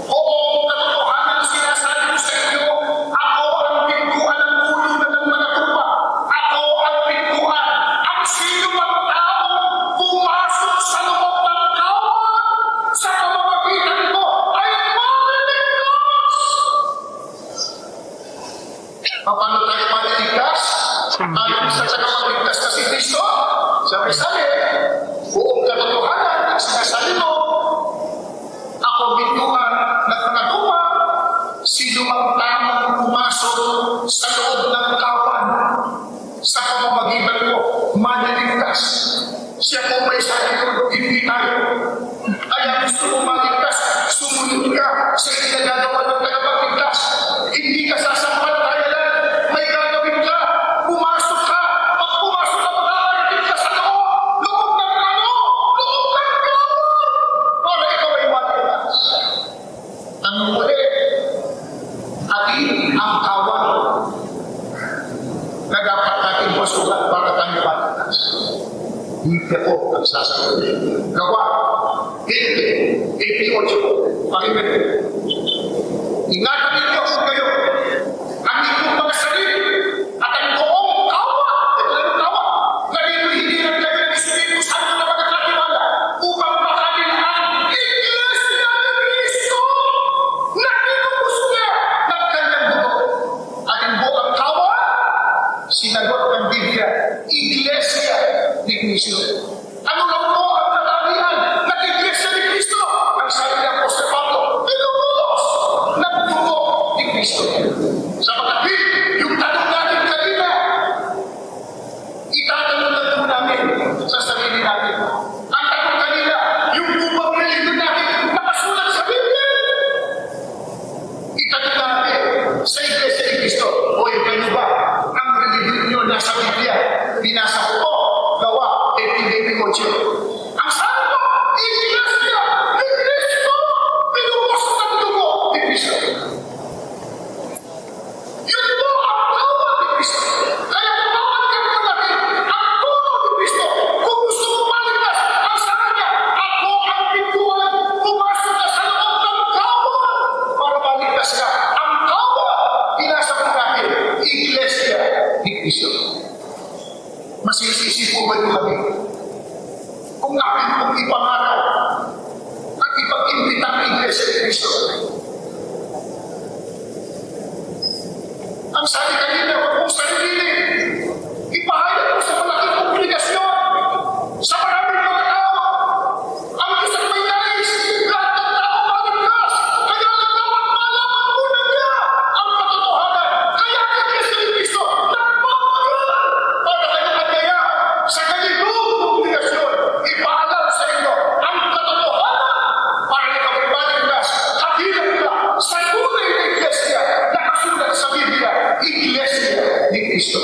Buong katotohanan sinasabi ko sa inyo, ako ang pintuan ng ulo ng mga tupa. Ako ang pintuan. Ang sino mang taong pumasok sa loob ng kawan sa pamamagitan ko ay maliligtas. Paano tayo maliligtas? Ayon sa tagapagligtas na si Kristo, sabi, buong katotohanan ang sinasabi mo, ako pintuan ng mga tupa, sino mang tamang pumasok sa loob ng kawan sa pamamagitan ko, maliligtas. Siya po may sabi, hindi tayo. Kaya gusto mo maligtas, sumunod ka sa itinagagawa ng tagapagligtas. Hindi ka sasampalatayanan, may gagawin ka, pumasok ka, pag pumasok ka, makakarating ka sa loob ng kawon, para ikaw ay maligtas. Ang muli, atin ang kawan na dapat natin pasukan para tayo maligtas. Hindi po nagsasabi. Gawa, hindi, 18, pakinggan ko. Ingatan ninyo kung kayo, ang inyong mga sarili, at ang buong kawa, na hinihiran kayo ng Espiritu Santo na pagkakatiwala, upang makalilaan Iglesia ni Cristo, na kinubos niya ng kanyang dugo. At ang buong kawa, sinagot ng Biblia, Iglesia ni Cristo. Ano lang po ang katalian ng Iglesia ni Cristo? Ang sabi ng Apostol Pablo, pinubos ng dugo ni Cristo. Sa pagkakit, yung tanong natin kanina, itatanong lang po namin sa sarili natin. Ang tanong kanina, yung upang religion natin nakasulat sa Biblia. Itanong natin sa Iglesia ni Cristo, o yung kayo ba, ang religion nyo nasa Biblia, binasa ko po, Gawa, 18:8. Ang sabi ko, Iglesia ni Cristo, pinubos ng dugo ni Cristo. Yun po ang gawa ni Cristo. Kaya pumapagkat mo natin ang dugo ni Cristo. Kung gusto mo maligtas, ang sabi niya, ako ang pintuan, pumasok ka sa loob ng kawan para maligtas ka. Ang kawan, binasa ko natin, Iglesia ni Cristo. Masisisi po ba yung kami? Kung natin pong ipangaraw at ipag-imbita ng Iglesia ni Cristo. Ang sabi kanina, huwag mong sarili. Ipahayag mo sa malaking obligasyon sa maraming mga tao. Ang isang may nais, lahat ng tao maligtas. Kaya nagdapat malaman muna niya ang katotohanan. Kaya ang Iglesia ni Cristo, nagpapagalan para kayo kanyaya sa ganitong obligasyon. Ipaalam sa inyo ang katotohanan para ikaw ay maligtas. Kabilang ka sa tunay na Iglesia na kasulat sa Biblia, Iglesia ni Cristo.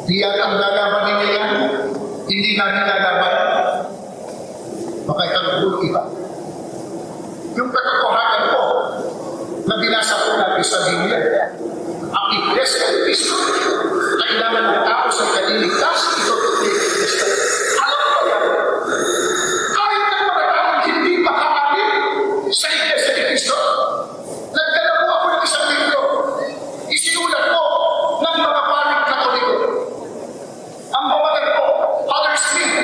Diyan ang lalaban ninyo yan, hindi na nilalaban. Baka ikagulo iba. Yung katotohanan po na binasa po natin sa Biblia, ang Iglesia ni Cristo, kailangan ng tao sa kaniligtas, ito ni Cristo. Alam mo yan? Kahit na mga taong hindi makakapit sa Iglesia ni Cristo, nagdala po ako ng isang libro. Isinulat po ng mga paring Katoliko. Ang pamagat po, Father Smith,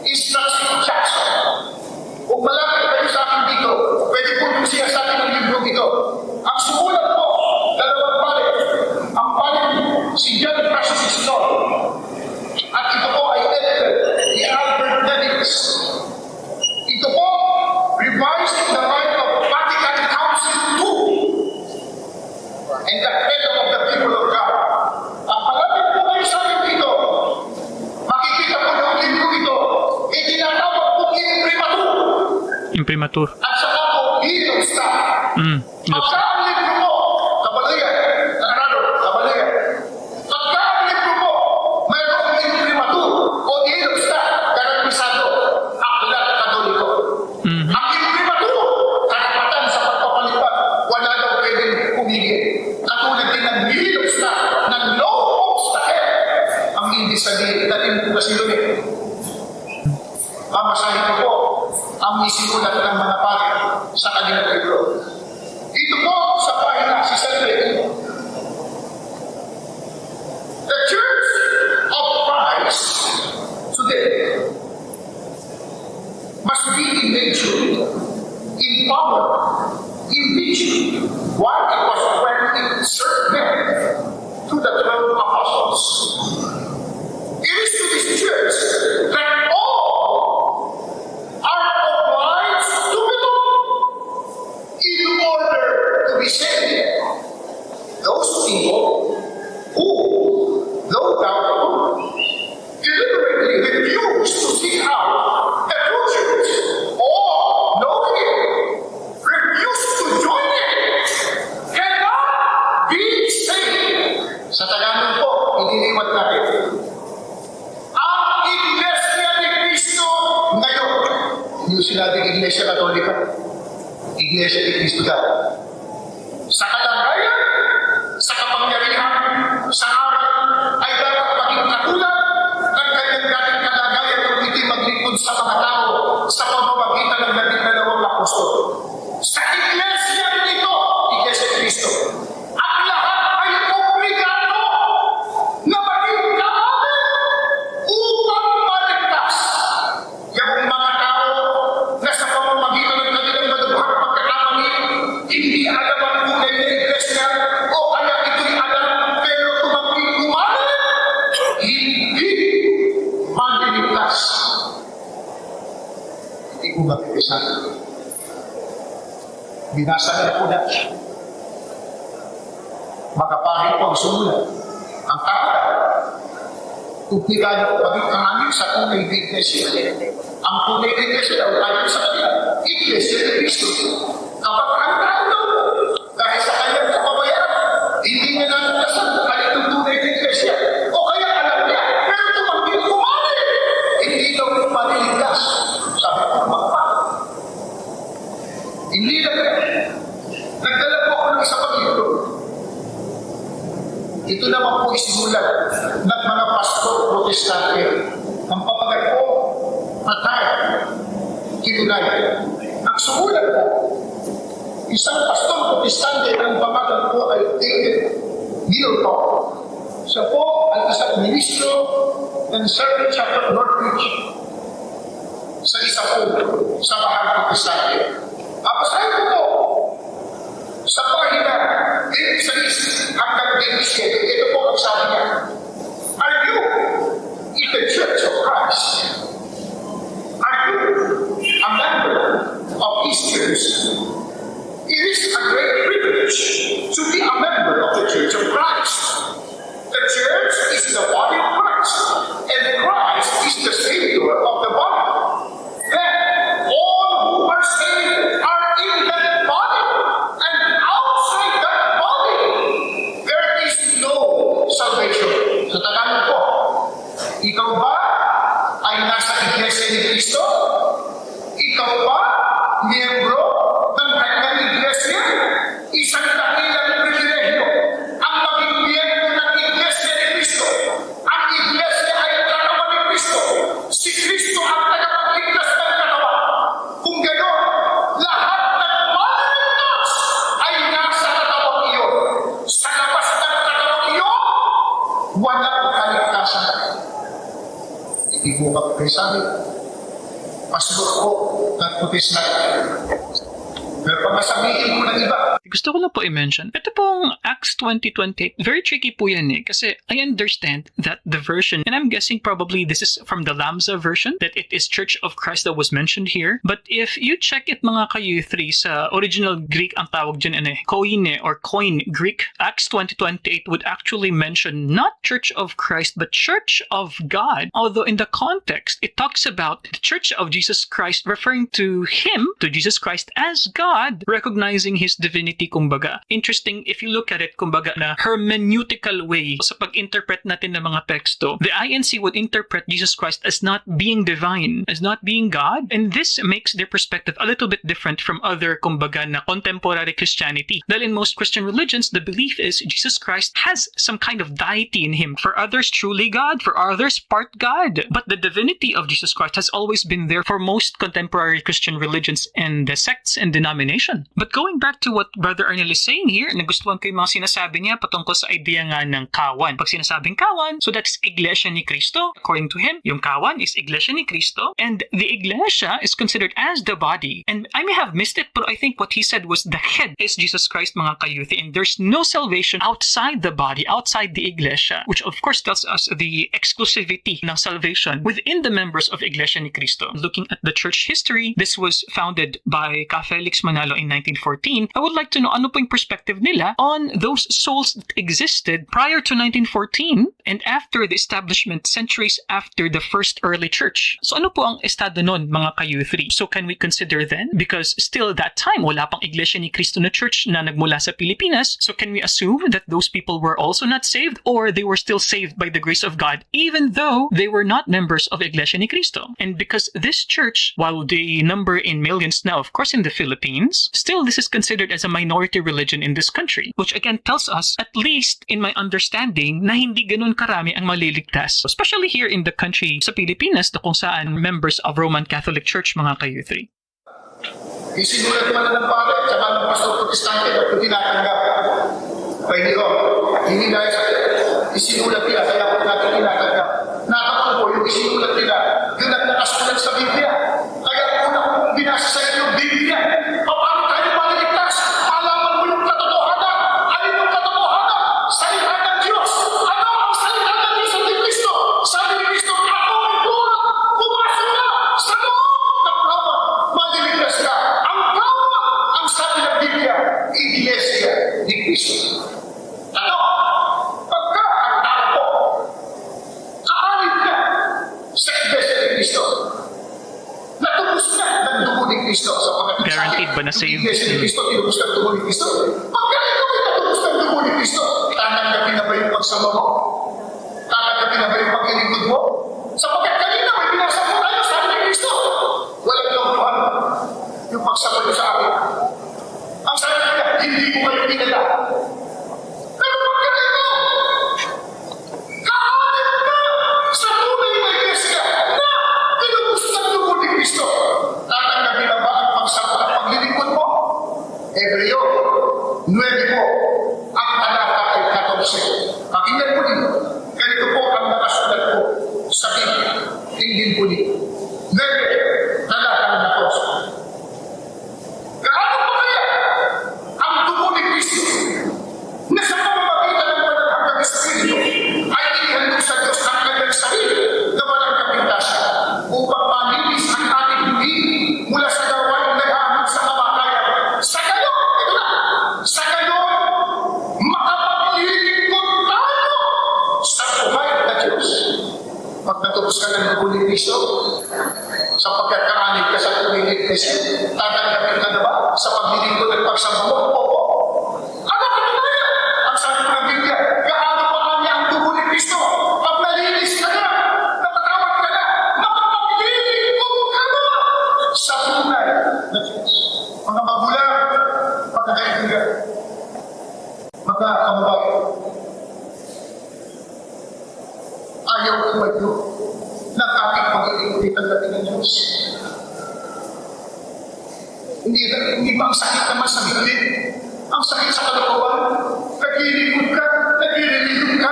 Instruction Jackson. Kung malapit kayo sa akin dito, pwede po yung siya sa akin ng libro dito. Ang sumulat po, dalawang paring. Ang paring si John Francis Isnor. At ito po ay edited ni Albert Dennis. Ito po, revised in the light of Vatican Council II and the freedom of the people of God. Ang palapit po kayo sa akin dito, makikita po yung libro ito, itinatawag po imprimatur. Imprimatur. At saka po, Hidden Star. Pagka ang libro mo, kabalayan, kabalayan. Pagka ang libro mo, mayroong imprimatur o Hidden Star, garantisado, aklat Katoliko. Ang imprimatur, karapatan sa pagpapalipat, wala daw pwedeng pumigil. Katulad din ng Hidden Star, ng no obstacle. Ang hindi sabihin, natin po kasi yun eh. Pamasahin ko po ang isinulat ng mga pari sa kanilang libro. Ito po sa pahina, si Salve. The Church of Christ today must be in nature, in power, in vision, while it was when it served men to the 12 apostles. It is to this church that all are obliged to belong in order to be saved. Those people who Iglesia ni Cristo dahil. Sa kalagayan, sa kapangyarihan, sa araw, ay dapat maging katulad ng kanyang dating kalagayan kung ito'y maglingkod sa mga tao sa pamamagitan ng 12 apostol. Sa iglesia nito, Iglesia ni Cristo, ang lahat ay obligado na maging kaamin upang maligtas. Yung mga tao na sa pamamagitan ng kanilang madughang pagkakamali, hindi alam ang kulay ng iglesia o kaya ito'y alam pero tumangking umamin, hindi maliligtas. Hindi ko mapipisan. Binasa na po na. Makapahit po ang sumulat. Ang kapal. Tupigan niyo pagkakamin sa tunay na iglesia. Ang tunay na iglesia daw tayo sa kanila. Iglesia ni Cristo. Kapag ang tao daw po, dahil sa kanyang kapabayaran, hindi niya nalalasan kaya itong tunay na iglesia. O kaya alam niya, pero tumangking umamin, hindi daw po maliligtas. Sabi ko, magpa. Hindi na nagdala po ako ng isang pag-ibig. Ito naman po isinulat ng mga pastor protestante. Ang papagat po, patay, kinulay. Ang sumulat po, isang pastor protestante ang pamagat po ay David Gilroy. Siya po ay isang ministro ng Circle Chapel Northridge sa isa po sa mahal protestante. Ang pasahin ko po, sa pahina 26 hanggang 27, ito po ang sabi niya. Are you in the Church of Christ? Are you a member of His church? It is a great privilege to be a member of the Church of Christ. The church is the body of Christ, and Christ is the Savior of the body. Then, all who are saved are in that body, and outside that body, there is no salvation. Sa Tagalog po, ikaw ba ay nasa iglesia ni Cristo? Ikaw ba miyembro ng kanyang iglesia? Isang dakilang pribilehyo ang maging miyembro ng iglesia ni Cristo. Ang iglesia ay katawan ni Cristo. Si Cristo ang tagapagligtas ng katawan. Kung gano'n, lahat ng maliligtas ay nasa katawang iyon. Sa labas ng katawang iyon, walang kaligtasan. Hindi po magkasabi. Pastor ko, nagputis na. Pero pag masabihin ko ng iba, Gusto ko lang po i-mention, ito pong Acts 20:28, very tricky po yan eh. Kasi I understand that the version, and I'm guessing probably this is from the Lamza version, that it is Church of Christ that was mentioned here. But if you check it mga ka-U3, sa original Greek ang tawag dyan, koine or koine Greek, Acts 20:28 would actually mention not Church of Christ, but Church of God. Although in the context, it talks about the Church of Jesus Christ, referring to Him, to Jesus Christ as God, recognizing His divinity, kumbaga. Interesting, if you look at it, kumbaga, na hermeneutical way sa pag-interpret natin ng mga teksto, the INC would interpret Jesus Christ as not being divine, as not being God, and this makes their perspective a little bit different from other, kumbaga, na contemporary Christianity. Dahil in most Christian religions, the belief is Jesus Christ has some kind of deity in Him. For others, truly God. For others, part God. But the divinity of Jesus Christ has always been there for most contemporary Christian religions and sects and denomination. But going back to what Brother Arnel is saying here, nagustuhan ko yung mga sinasabi niya patungkol sa idea nga ng kawan. Pag sinasabing kawan, so that's Iglesia ni Cristo. According to him, yung kawan is Iglesia ni Cristo, and the Iglesia is considered as the body. And I may have missed it, but I think what he said was the head is Jesus Christ, mga kayuthi, and there's no salvation outside the body, outside the Iglesia, which of course tells us the exclusivity ng salvation within the members of Iglesia ni Cristo. Looking at the church history, this was founded by Ka Felix Manalo in 1914. I would like to to know ano po yung perspective nila on those souls that existed prior to 1914 and after the establishment centuries after the first early church. So ano po ang estado nun, mga ka-U3? So can we consider then, because still that time, wala pang Iglesia ni Cristo na church na nagmula sa Pilipinas, so can we assume that those people were also not saved or they were still saved by the grace of God even though they were not members of Iglesia ni Cristo? And because this church, while they number in millions now, of course in the Philippines, still this is considered as a minority religion in this country, which again tells us, at least in my understanding, na hindi ganun karami ang maliligtas, especially here in the country sa Pilipinas na kung saan members of Roman Catholic Church, mga ka-U3. Isinulat man ng pare at saka ng pastor protestante at kung tinatanggap. Pwede ko, hindi dahil sa isinulat nila, kaya po natin tinatanggap. Nakakapag po, yung isinulat nila, yun ang nakasulat sa Biblia. Kaya una kong binasa sa inyo yung Biblia. Paano tayo maliligtas? Alaman mo yung katotohanan. Alin yung katotohanan? Salita ng Diyos. Ano ang salita ng Diyos sa Kristo? Sabi ni Kristo, ako ang buwan. Pumasok ka sa loob ng kawan. Maliligtas ka. Ang kawan, ang sabi ng Biblia, Iglesia ni Kristo. Ano? Pagka ang tao po, aanib ka sa Iglesia ni Kristo. Natubos ka ng dugo ni Kristo sa pagkakit Guaranteed ba na save? Yung Iglesia ni Kristo, tinubos ka ng dugo ni Kristo. Pagka ikaw ay natubos ng dugo ni Kristo, tatanggapin na ba yung pagsama mo? Tatanggapin na ba yung paglilingkod mo? Sapagkat kanina may binasa mo tayo, sabi ni Kristo. Walang kautuhan yung pagsama niyo sa akin. Ang sabi niya, hindi ko kayo pinala. Pero pagka ikaw, kaanib ka sa tunay na iglesia na tinubos ng dugo ni Kristo. Tatanggapin na ba ang pagsama at paglilingkod mo? Hebreo 9 po, ang talata ay 14. Pakinggan po dito. Ganito po ang nakasulat po sa Biblia. Tingin po dito. 9, talata ng 14. Gaano pa kaya ang dugo ni Kristo na sa pamamagitan ng pananaghang Espiritu ay inihandog sa Diyos ang kanyang sarili na walang kapintasan upang malinis ang ating buhi mula sa gawain na hamon sa kamatayan. Sa gayon, ito na, sa gayon, makapaglilingkod tayo sa buhay na Diyos. Pag natubos ka ng dugo ni Kristo, sa pagkakaanib ka sa tunay na iglesia, tatanggapin ka na ba sa paglilingkod at pagsamba mo? Opo. Ano ka na yan? Ang sabi ko ng Biblia, gaano pa kanya ang dugo ni Kristo? Pag nalinis ka na, napatawad ka na, makapaglilingkod ka na sa tunay na Diyos. Mga magulang, pagkakaibigan, mga kababayan, ayaw ko magyo ng aking pag-iingulit ang dating ng Diyos. Hindi ba ang sakit naman sa bibig? Ang sakit sa kalokohan? Naglilingkod ka, naglilingkod ka,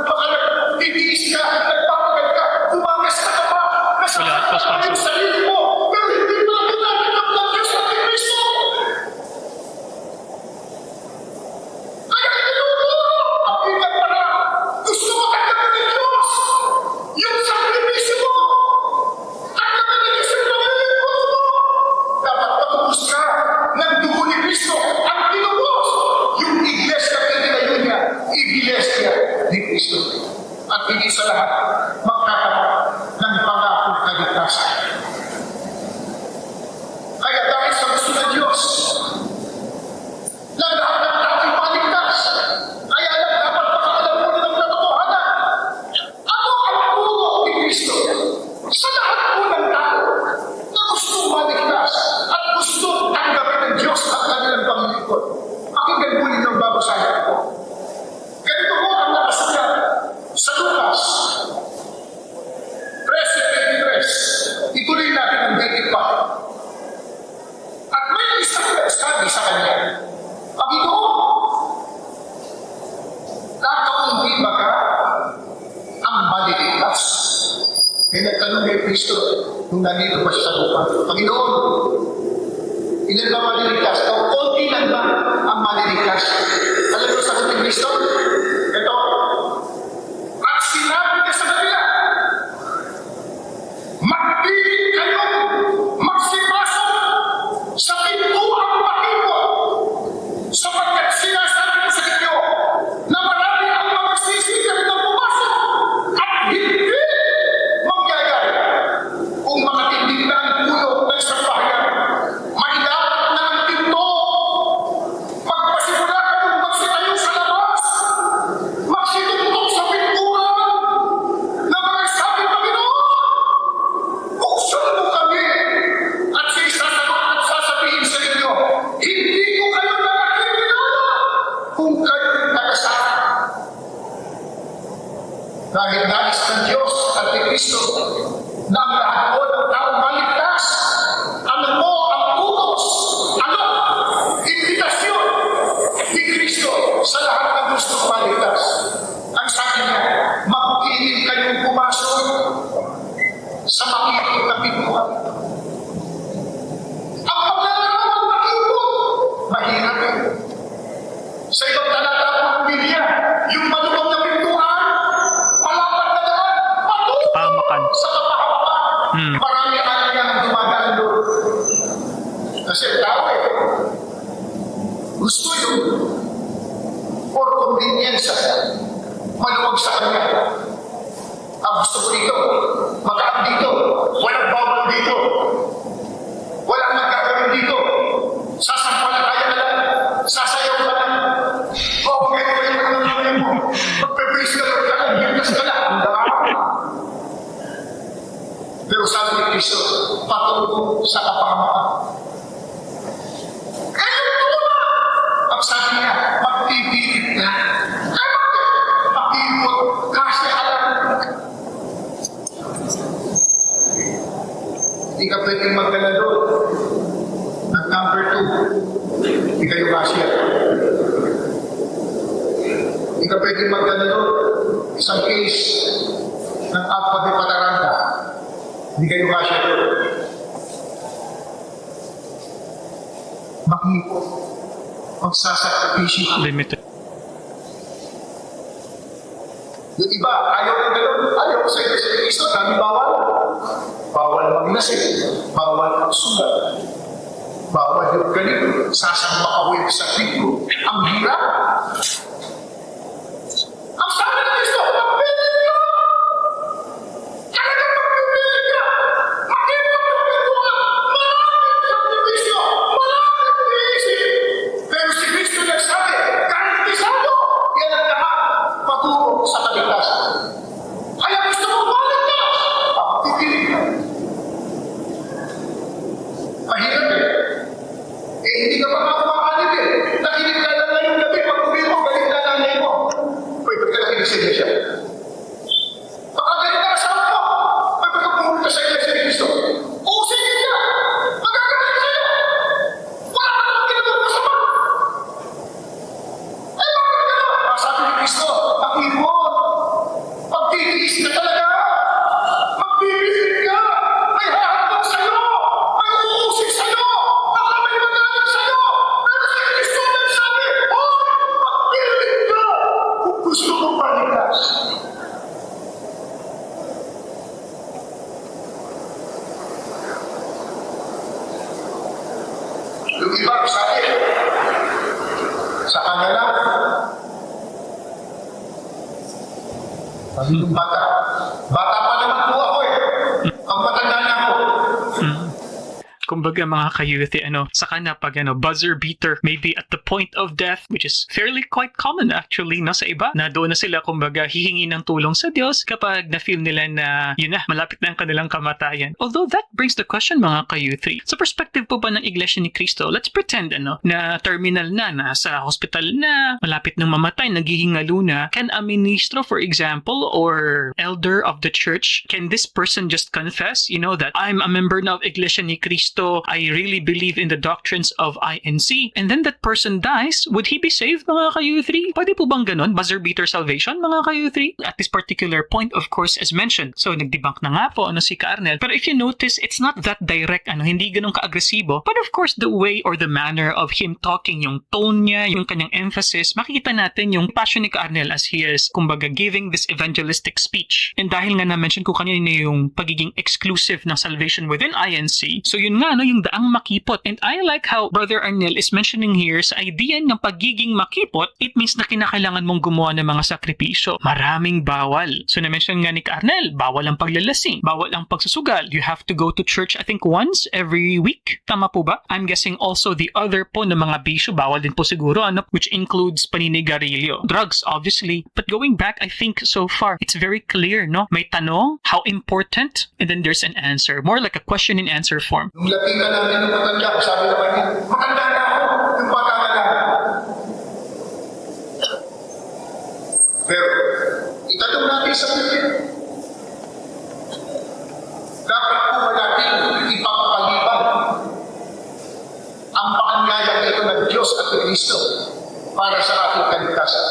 baka nagtitiis ka, nagpapagal ka, umagas ka pa, nasasakit ka pa yung sarili mo, pero hindi pa tinatanggap ng Diyos at ng Kristo. Kaya tinuturo ang bilang para gusto mo tanggapin ng Diyos yung sakripisyo mo. Tanggapin ng Diyos yung paglilingkod mo. Dapat patubos ka ng dugo ni Kristo. Ang tinubos, yung iglesia na tinayo niya, iglesia ni Kristo. At hindi sa lahat, magkakaroon ng pangakong kaligtasan. Kaya dahil sa gusto ng Diyos, na lahat ng ating maligtas, ay alam dapat makaalam mo ng katotohanan. Ano ang puro ni Kristo? Sa lahat po ng tao na gusto maligtas at gusto tanggapin ng Diyos at kanilang paglilingkod. Pakinggan po ninyo ang babasahin ko. Ganito po ang nakasulat sa Lucas 13:23. Ituloy natin ang 25. At may isang nagsabi sa kanya, Panginoon, kakaumpi ba ka ang maliligtas? May nagtanong kay Kristo nung nandito pa siya sa lupa. Panginoon, ilan ba maliligtas? O konti lang ba ang maliligtas? Alam mo sa ni Kristo? Ito. At sinabi niya sa kanila, magpilit kayong magsipasok sa pintuang makipot kung kayo'y nagkasama. Dahil nais ng Diyos at ni Kristo na ang lahat po ng taong maligtas. Ano po ang utos? Ano? Imbitasyon ni Kristo sa lahat ng gustong maligtas. Ang sabi niya, magpili kayong pumasok sa makikita na pintuan. Ang paglalaman ng makikita, mahirap yun. Sa ibang talata ng Biblia, yung malubog na pintuan, malapad na naman, Kapahamakan. sa kapahamakan. Marami ang dumadaan doon. Kasi tao gusto yun. For convenience, maluwag sa kanya. Ang gusto ko dito, magaan dito, walang bawal dito, walang magkakaroon dito, sasampalataya na lang, sasayaw ka lang, okay ka yung nangyay mo, magpe-praise ka lang, hintas ka lang, pero sabi ni Kristo, patulong sa kapahamakan. Ang sabi niya, magpipilit ka. Mag-iipot kasi alam. Hindi ka pwedeng magdala doon. At number 2, hindi kayo kasya. Hindi ka pwedeng magdala doon. Isang case ng Alpha de Pataranta. Hindi kayo kasya doon. Mag-iipot. Magsasakripisyo. Limited. Yung iba, ayaw ng gano'n. Ayaw sa iyo sa Kristo, dami bawal. Bawal maglasing. Bawal magsulat. Bawal yung ganito. Sasang makawin sa trigo. Ang hirap. Ang sabi ng Kristo, magpilit ka! Talagang magpilit ka! Magpilit ka! Maraming sakripisyo! Maraming tiisin! Pero si Kristo nagsabi, garantisado! Yan ang lahat patungo sa kaligtasan. Kaya gusto mo maligtas! Pagpipili ka. Mahirap hindi ka pa makakalip Nakinig ka lang ngayong gabi, pag uwi mo, galit na nanay mo. Pwede ka nakinig sa iglesia. Pagkagalit na asawa mo, pwede ka pumunta sa iglesia ni Kristo. Sige ka! Magagalit sa'yo! Wala ka naman ginagawa masama! Bakit ka? Sabi ni Kristo, mag-ibon! Magtitiis ka talaga! Magbibilit ka! May hahatog sa'yo! May uusik sa'yo! Baka may magalit sa'yo! Pero si Kristo nagsabi, magbibilit ka! Kung gusto mong maligtas. Yung iba, sabi, sa kanila, sabi yung bata pa naman po ako ang matanda na ako. Kumbaga mga ka-youth, saka na pag buzzer beater, maybe at the point of death, which is fairly quite common actually, no, sa iba, na doon na sila kumbaga hihingi ng tulong sa Diyos kapag na-feel nila na, yun na, malapit na ang kanilang kamatayan. Although that brings the question mga ka-youth, sa perspective po ba ng Iglesia ni Cristo, let's pretend, na terminal na, nasa hospital na, malapit ng mamatay, naghihingalo na, can a ministro, for example, or elder of the church, can this person just confess, that I'm a member now of Iglesia ni Cristo, I really believe in the doctrines of INC, and then that person dies, would he be saved mga ka-U3? Pwede po bang ganon? Buzzer beater salvation mga ka-U3? At this particular point, of course, as mentioned, so nagdebunk na nga po si Carnel, pero if you notice, it's not that direct, hindi ganun ka-agresibo, but of course, the way or the manner of him talking, yung tone niya, yung kanyang emphasis, makikita natin yung passion ni Carnel as he is, kumbaga, giving this evangelistic speech. And dahil nga na-mention ko kanina yung pagiging exclusive ng salvation within INC, so yun nga, yung daang makipot. And I like how Brother Arnel is mentioning here sa idea ng pagiging makipot, it means na kinakailangan mong gumawa ng mga sakripisyo. Maraming bawal. So na-mention nga ni Arnel, bawal ang paglalasing, bawal ang pagsusugal. You have to go to church, I think, once every week. Tama po ba? I'm guessing also the other po ng mga bisyo, bawal din po siguro, which includes paninigarilyo. Drugs, obviously. But going back, I think so far, it's very clear, no? May tanong, how important, and then there's an answer. More like a question and answer form. Nung latingan namin ng matanda, sabi naman niya, matanda na ako, yung bata na lang. Pero, itanong natin sa Biblia, dapat po ba natin ipagpaliban ang paanyayang ito ng Diyos at ng Kristo para sa ating kaligtasan?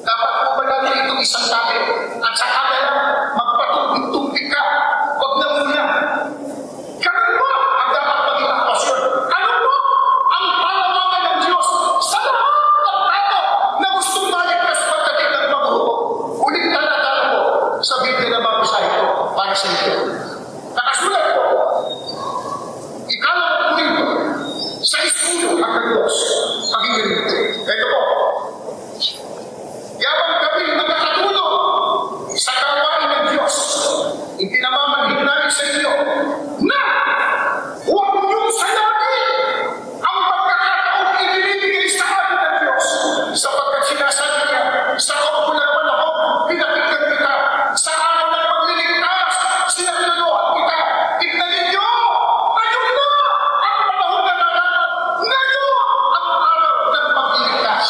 Dapat po ba natin itong isang tabi at saka na lang magpatumpik-tumpik ka? Huwag na muna. Ganun ba ang dapat maging aktwasyon? Ano po ang panawagan ng Diyos sa lahat ng tao na gustong maligtas pagdating ng paghuho? Ulit talatala mo sa Biblia na babasahin ko para sa inyo. Nakasulat po, ikalawang Korinto, sa 1 hanggang 2. Pakinggan niyo. Ito po. Yabang kami nakakatulong sa gawain ng Diyos, ipinamamanhid namin sa inyo na huwag niyong sayangin ang pagkakataong ibinibigay sa atin ng Diyos, sapagkat sinasabi niya, sa kaukulang panahon, pinakinggan kita, sa araw ng pagliligtas, sinagluluhan kita. Tignan ninyo, ngayon na ang panahon na narapat, ngayon ang araw ng pagliligtas.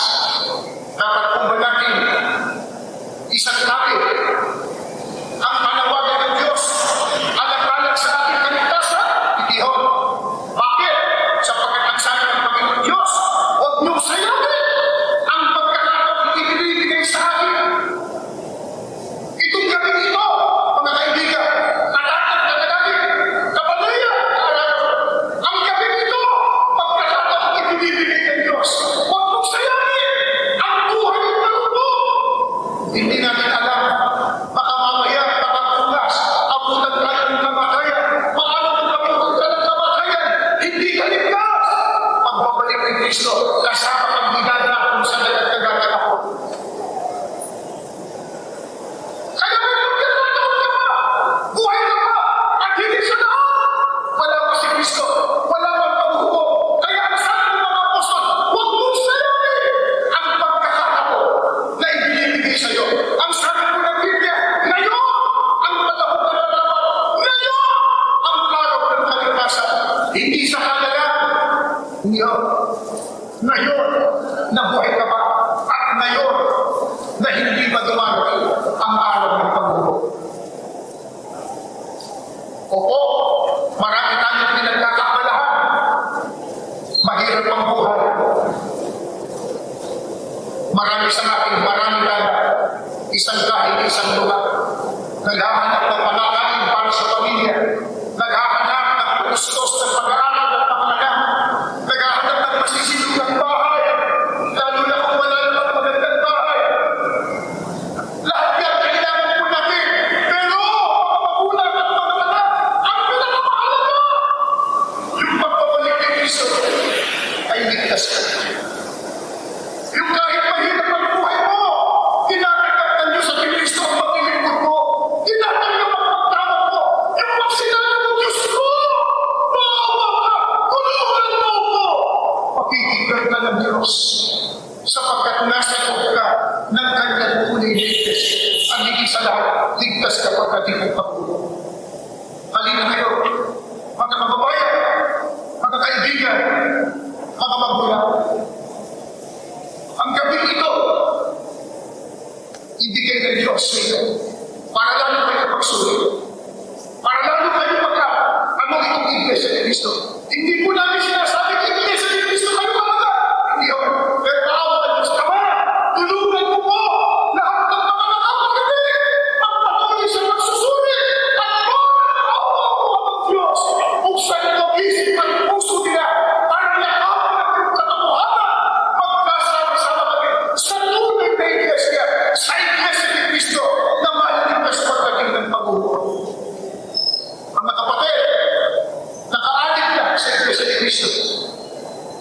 Dapat kung ba natin isang natin ang panawagan ng Diyos alang-alang sa ating kaligtasan? Itihon. Bakit? Sapagkat ang sabi ng Panginoon Diyos, huwag niyong sayangin ang pagkakataong ibinibigay sa atin. Itong gabi ito, mga kaibigan, katatag-tatagin, kapanayan, ang gabi ito, pagkakataong ibinibigay ng Diyos. Huwag mong sayangin ang buhay ng talubo. Hindi natin alam, baka mamaya, baka bukas, abutan tayo ng kamatayan. Paano kung abutan ka ng kamatayan? Hindi ka ligtas. Pagbabalik ni Kristo, kasama ang bigana kung saan nagkagatan ako. Kaya may pagkakataon ka pa, buhay ka pa, at hindi sa lahat. Wala pa si Kristo, wala pang paghuho. Kaya ang sabi ng mga apostol, huwag mong sayangin ang pagkakataon na ibinibigay sa iyo. Ang sabi ko ng Biblia, ngayon ang panahon na narapat, ngayon ang araw ng kaligtasan. Hindi sa halaga, ngayon na buhay ka pa, at ngayon na hindi pa dumarating ang araw ng paghuho. Opo, marami tayong pinagkakabalahan. Mahirap ang buhay. Marami sa atin, marami tayo. Isang kahit isang lugar. Naghahanap ng pangakain para sa pamilya. Naghahanap ng kustos ng pag-aaral at pangalaga. Naghahanap ng masisilugang bahay. Lalo na kung wala namang magandang bahay. Lahat yan kailangan po natin. Pero mga magulang at mga anak, ang pinakamahalaga, yung pagpapalik ni Kristo ay ligtas ka. Yung kahit mahirap ang buhay mo, tinatanggap ng Diyos at ni Kristo ang maglilingkod mo. Tinatanggap ang pagtama mo. Yung pag sinabi mo, Diyos ko, maawa ka, tulungan mo ko. Pakikigay ka ng Diyos, sapagkat nasa loob ka ng kanyang muling ligtas. Ang higit sa lahat, ligtas ka pagdating ng pagbulo. Halina kayo, mga kababayan, mga kaibigan, mga magulang. Ang gabi ito, ibigay ng Diyos sa inyo para lalo kayo magsulit. Para lalo kayo ano itong Iglesia ni Cristo. Hindi po namin sinasabi ng Iglesia ni Cristo kayo mga. Hindi ako. Pero maawa ng Diyos naman. Tulungan mo po lahat ng mga nakapagaling. Magpatuloy sa magsusulit. At maawa po ang Diyos. Buksan ang isip at puso nila para yakapin ang iyong katotohanan. Magkasama-sama kami sa tunay na Iglesia. Sa Iglesia ni Cristo na malaligtas pagdating ng paghuho. Mga kapatid, nakaalit na sa Iglesia ni Cristo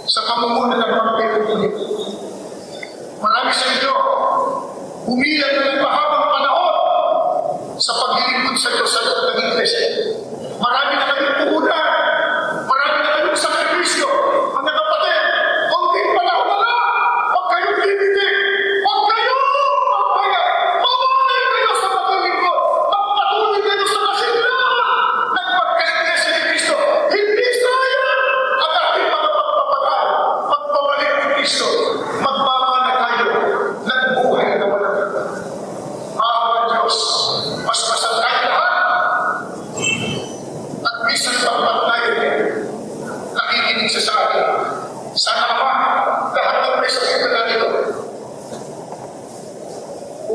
sa pamumuno ng mga pagkakulit. Marami sa inyo, humilang na ng mahabang panahon sa paglilingkod sa Diyos sa loob ng Iglesia. Marami na kayong puhunan. Marami na kayong sakripisyo. Mga kapatid, konting panahon na lang. Huwag kayong bibigay. Huwag kayong magpaya. Mamalay kayo sa paglilingkod. Magpatuloy kayo sa kasimulahan ng pagka-Iglesia ni Cristo. Hindi sayang ang ating mga pagpapagal. Pagpabalik ni Cristo, magbaba na tayo ng buhay na walang hanggan.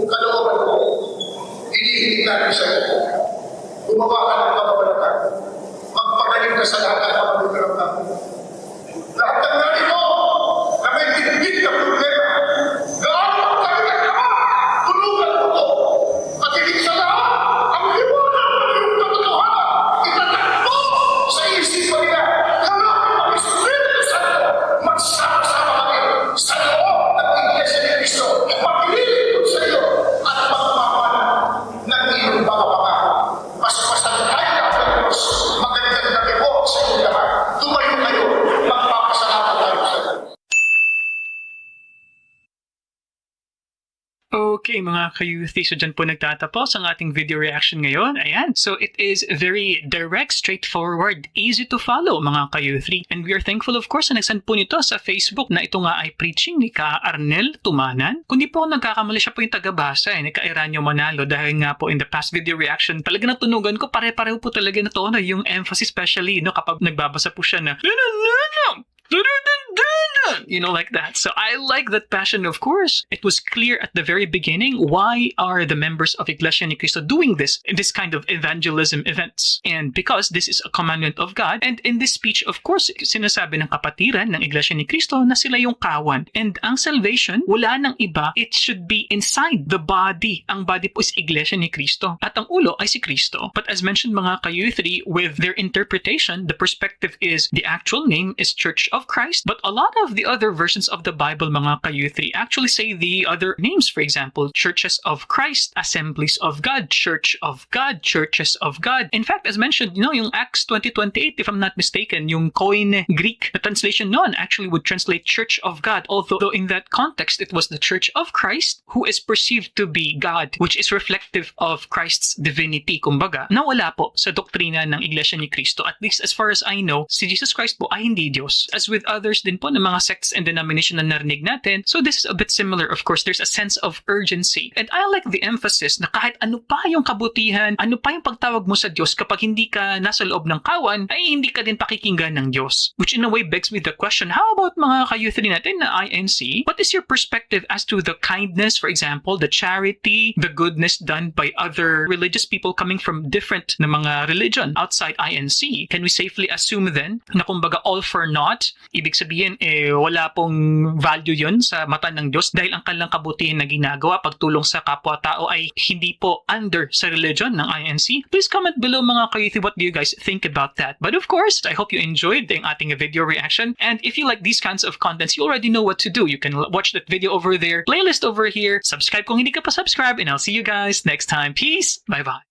kalooban ko, hinihiling natin sa iyo. Gumawa ka ng kababalatan. Magpagaling ka sa lahat ng kababalatan. Lahat ng narito na may bitbit na problema, gaano ang kanilang ama, tulungan mo ko. At higit sa lahat, ang liwanag ng iyong katotohanan, itatakbo sa isipan nila. Hanapin ang Espiritu Santo, magsama-sama kami sa loob ng Iglesia ni Cristo, maglilingkod sa iyo at magmamahal ng iyong mga pangako. Paspasan tayo ng Diyos, magandang gabi po sa inyong lahat. Tumayo kayo, magpapasalamat tayo sa iyo. Okay, mga ka-youthy, so dyan po nagtatapos ang ating video reaction ngayon. Ayan, so it is very direct, straightforward, easy to follow, mga ka-youthy. And we are thankful, of course, na nagsend po nito sa Facebook na ito nga ay preaching ni Ka Arnel Tumanan. Kung di po nagkakamali, siya po yung tagabasa, ni Ka Eranio Manalo, dahil nga po in the past video reaction, talaga natunugan ko, pare-pareho po talaga na tono, yung emphasis especially, no, kapag nagbabasa po siya na, you know, like that. So I like that passion, of course. It was clear at the very beginning, why are the members of Iglesia ni Cristo doing this kind of evangelism events? And because this is a commandment of God, and in this speech, of course, sinasabi ng kapatiran ng Iglesia ni Cristo na sila yung kawan. And ang salvation, wala nang iba, it should be inside the body. Ang body po is Iglesia ni Cristo. At ang ulo ay si Cristo. But as mentioned, mga ka-youth3, with their interpretation, the perspective is the actual name is Church of Christ, but a lot of the other versions of the Bible, mga ka-youth3, actually say the other names. For example, Churches of Christ, Assemblies of God, Church of God, Churches of God. In fact, as mentioned, you know, yung Acts 20:28, if I'm not mistaken, yung Koine Greek na translation noon actually would translate Church of God, although in that context, it was the Church of Christ who is perceived to be God, which is reflective of Christ's divinity. Kumbaga, nawala po sa doktrina ng Iglesia ni Cristo. At least as far as I know, si Jesus Christ po ay hindi Diyos. As with others din po ng mga sects and denomination na narinig natin, so this is a bit similar. Of course, there's a sense of urgency. And I like the emphasis na kahit ano pa yung kabutihan, ano pa yung pagtawag mo sa Diyos, kapag hindi ka nasa loob ng kawan, ay hindi ka din pakikinggan ng Diyos. Which in a way begs me the question, how about mga ka-youth natin na INC? What is your perspective as to the kindness, for example, the charity, the goodness done by other religious people coming from different na mga religion outside INC? Can we safely assume then na kumbaga all for naught, ibig sabihin wala pong value yun sa mata ng Diyos dahil ang kanilang kabutihan na ginagawa, pagtulong sa kapwa-tao ay hindi po under sa religion ng INC? Please comment below, mga ka-youth, what do you guys think about that? But of course, I hope you enjoyed the ating video reaction, and if you like these kinds of contents, you already know what to do. You can watch that video over there, playlist over here, subscribe kung hindi ka pa subscribe, and I'll see you guys next time. Peace! Bye-bye!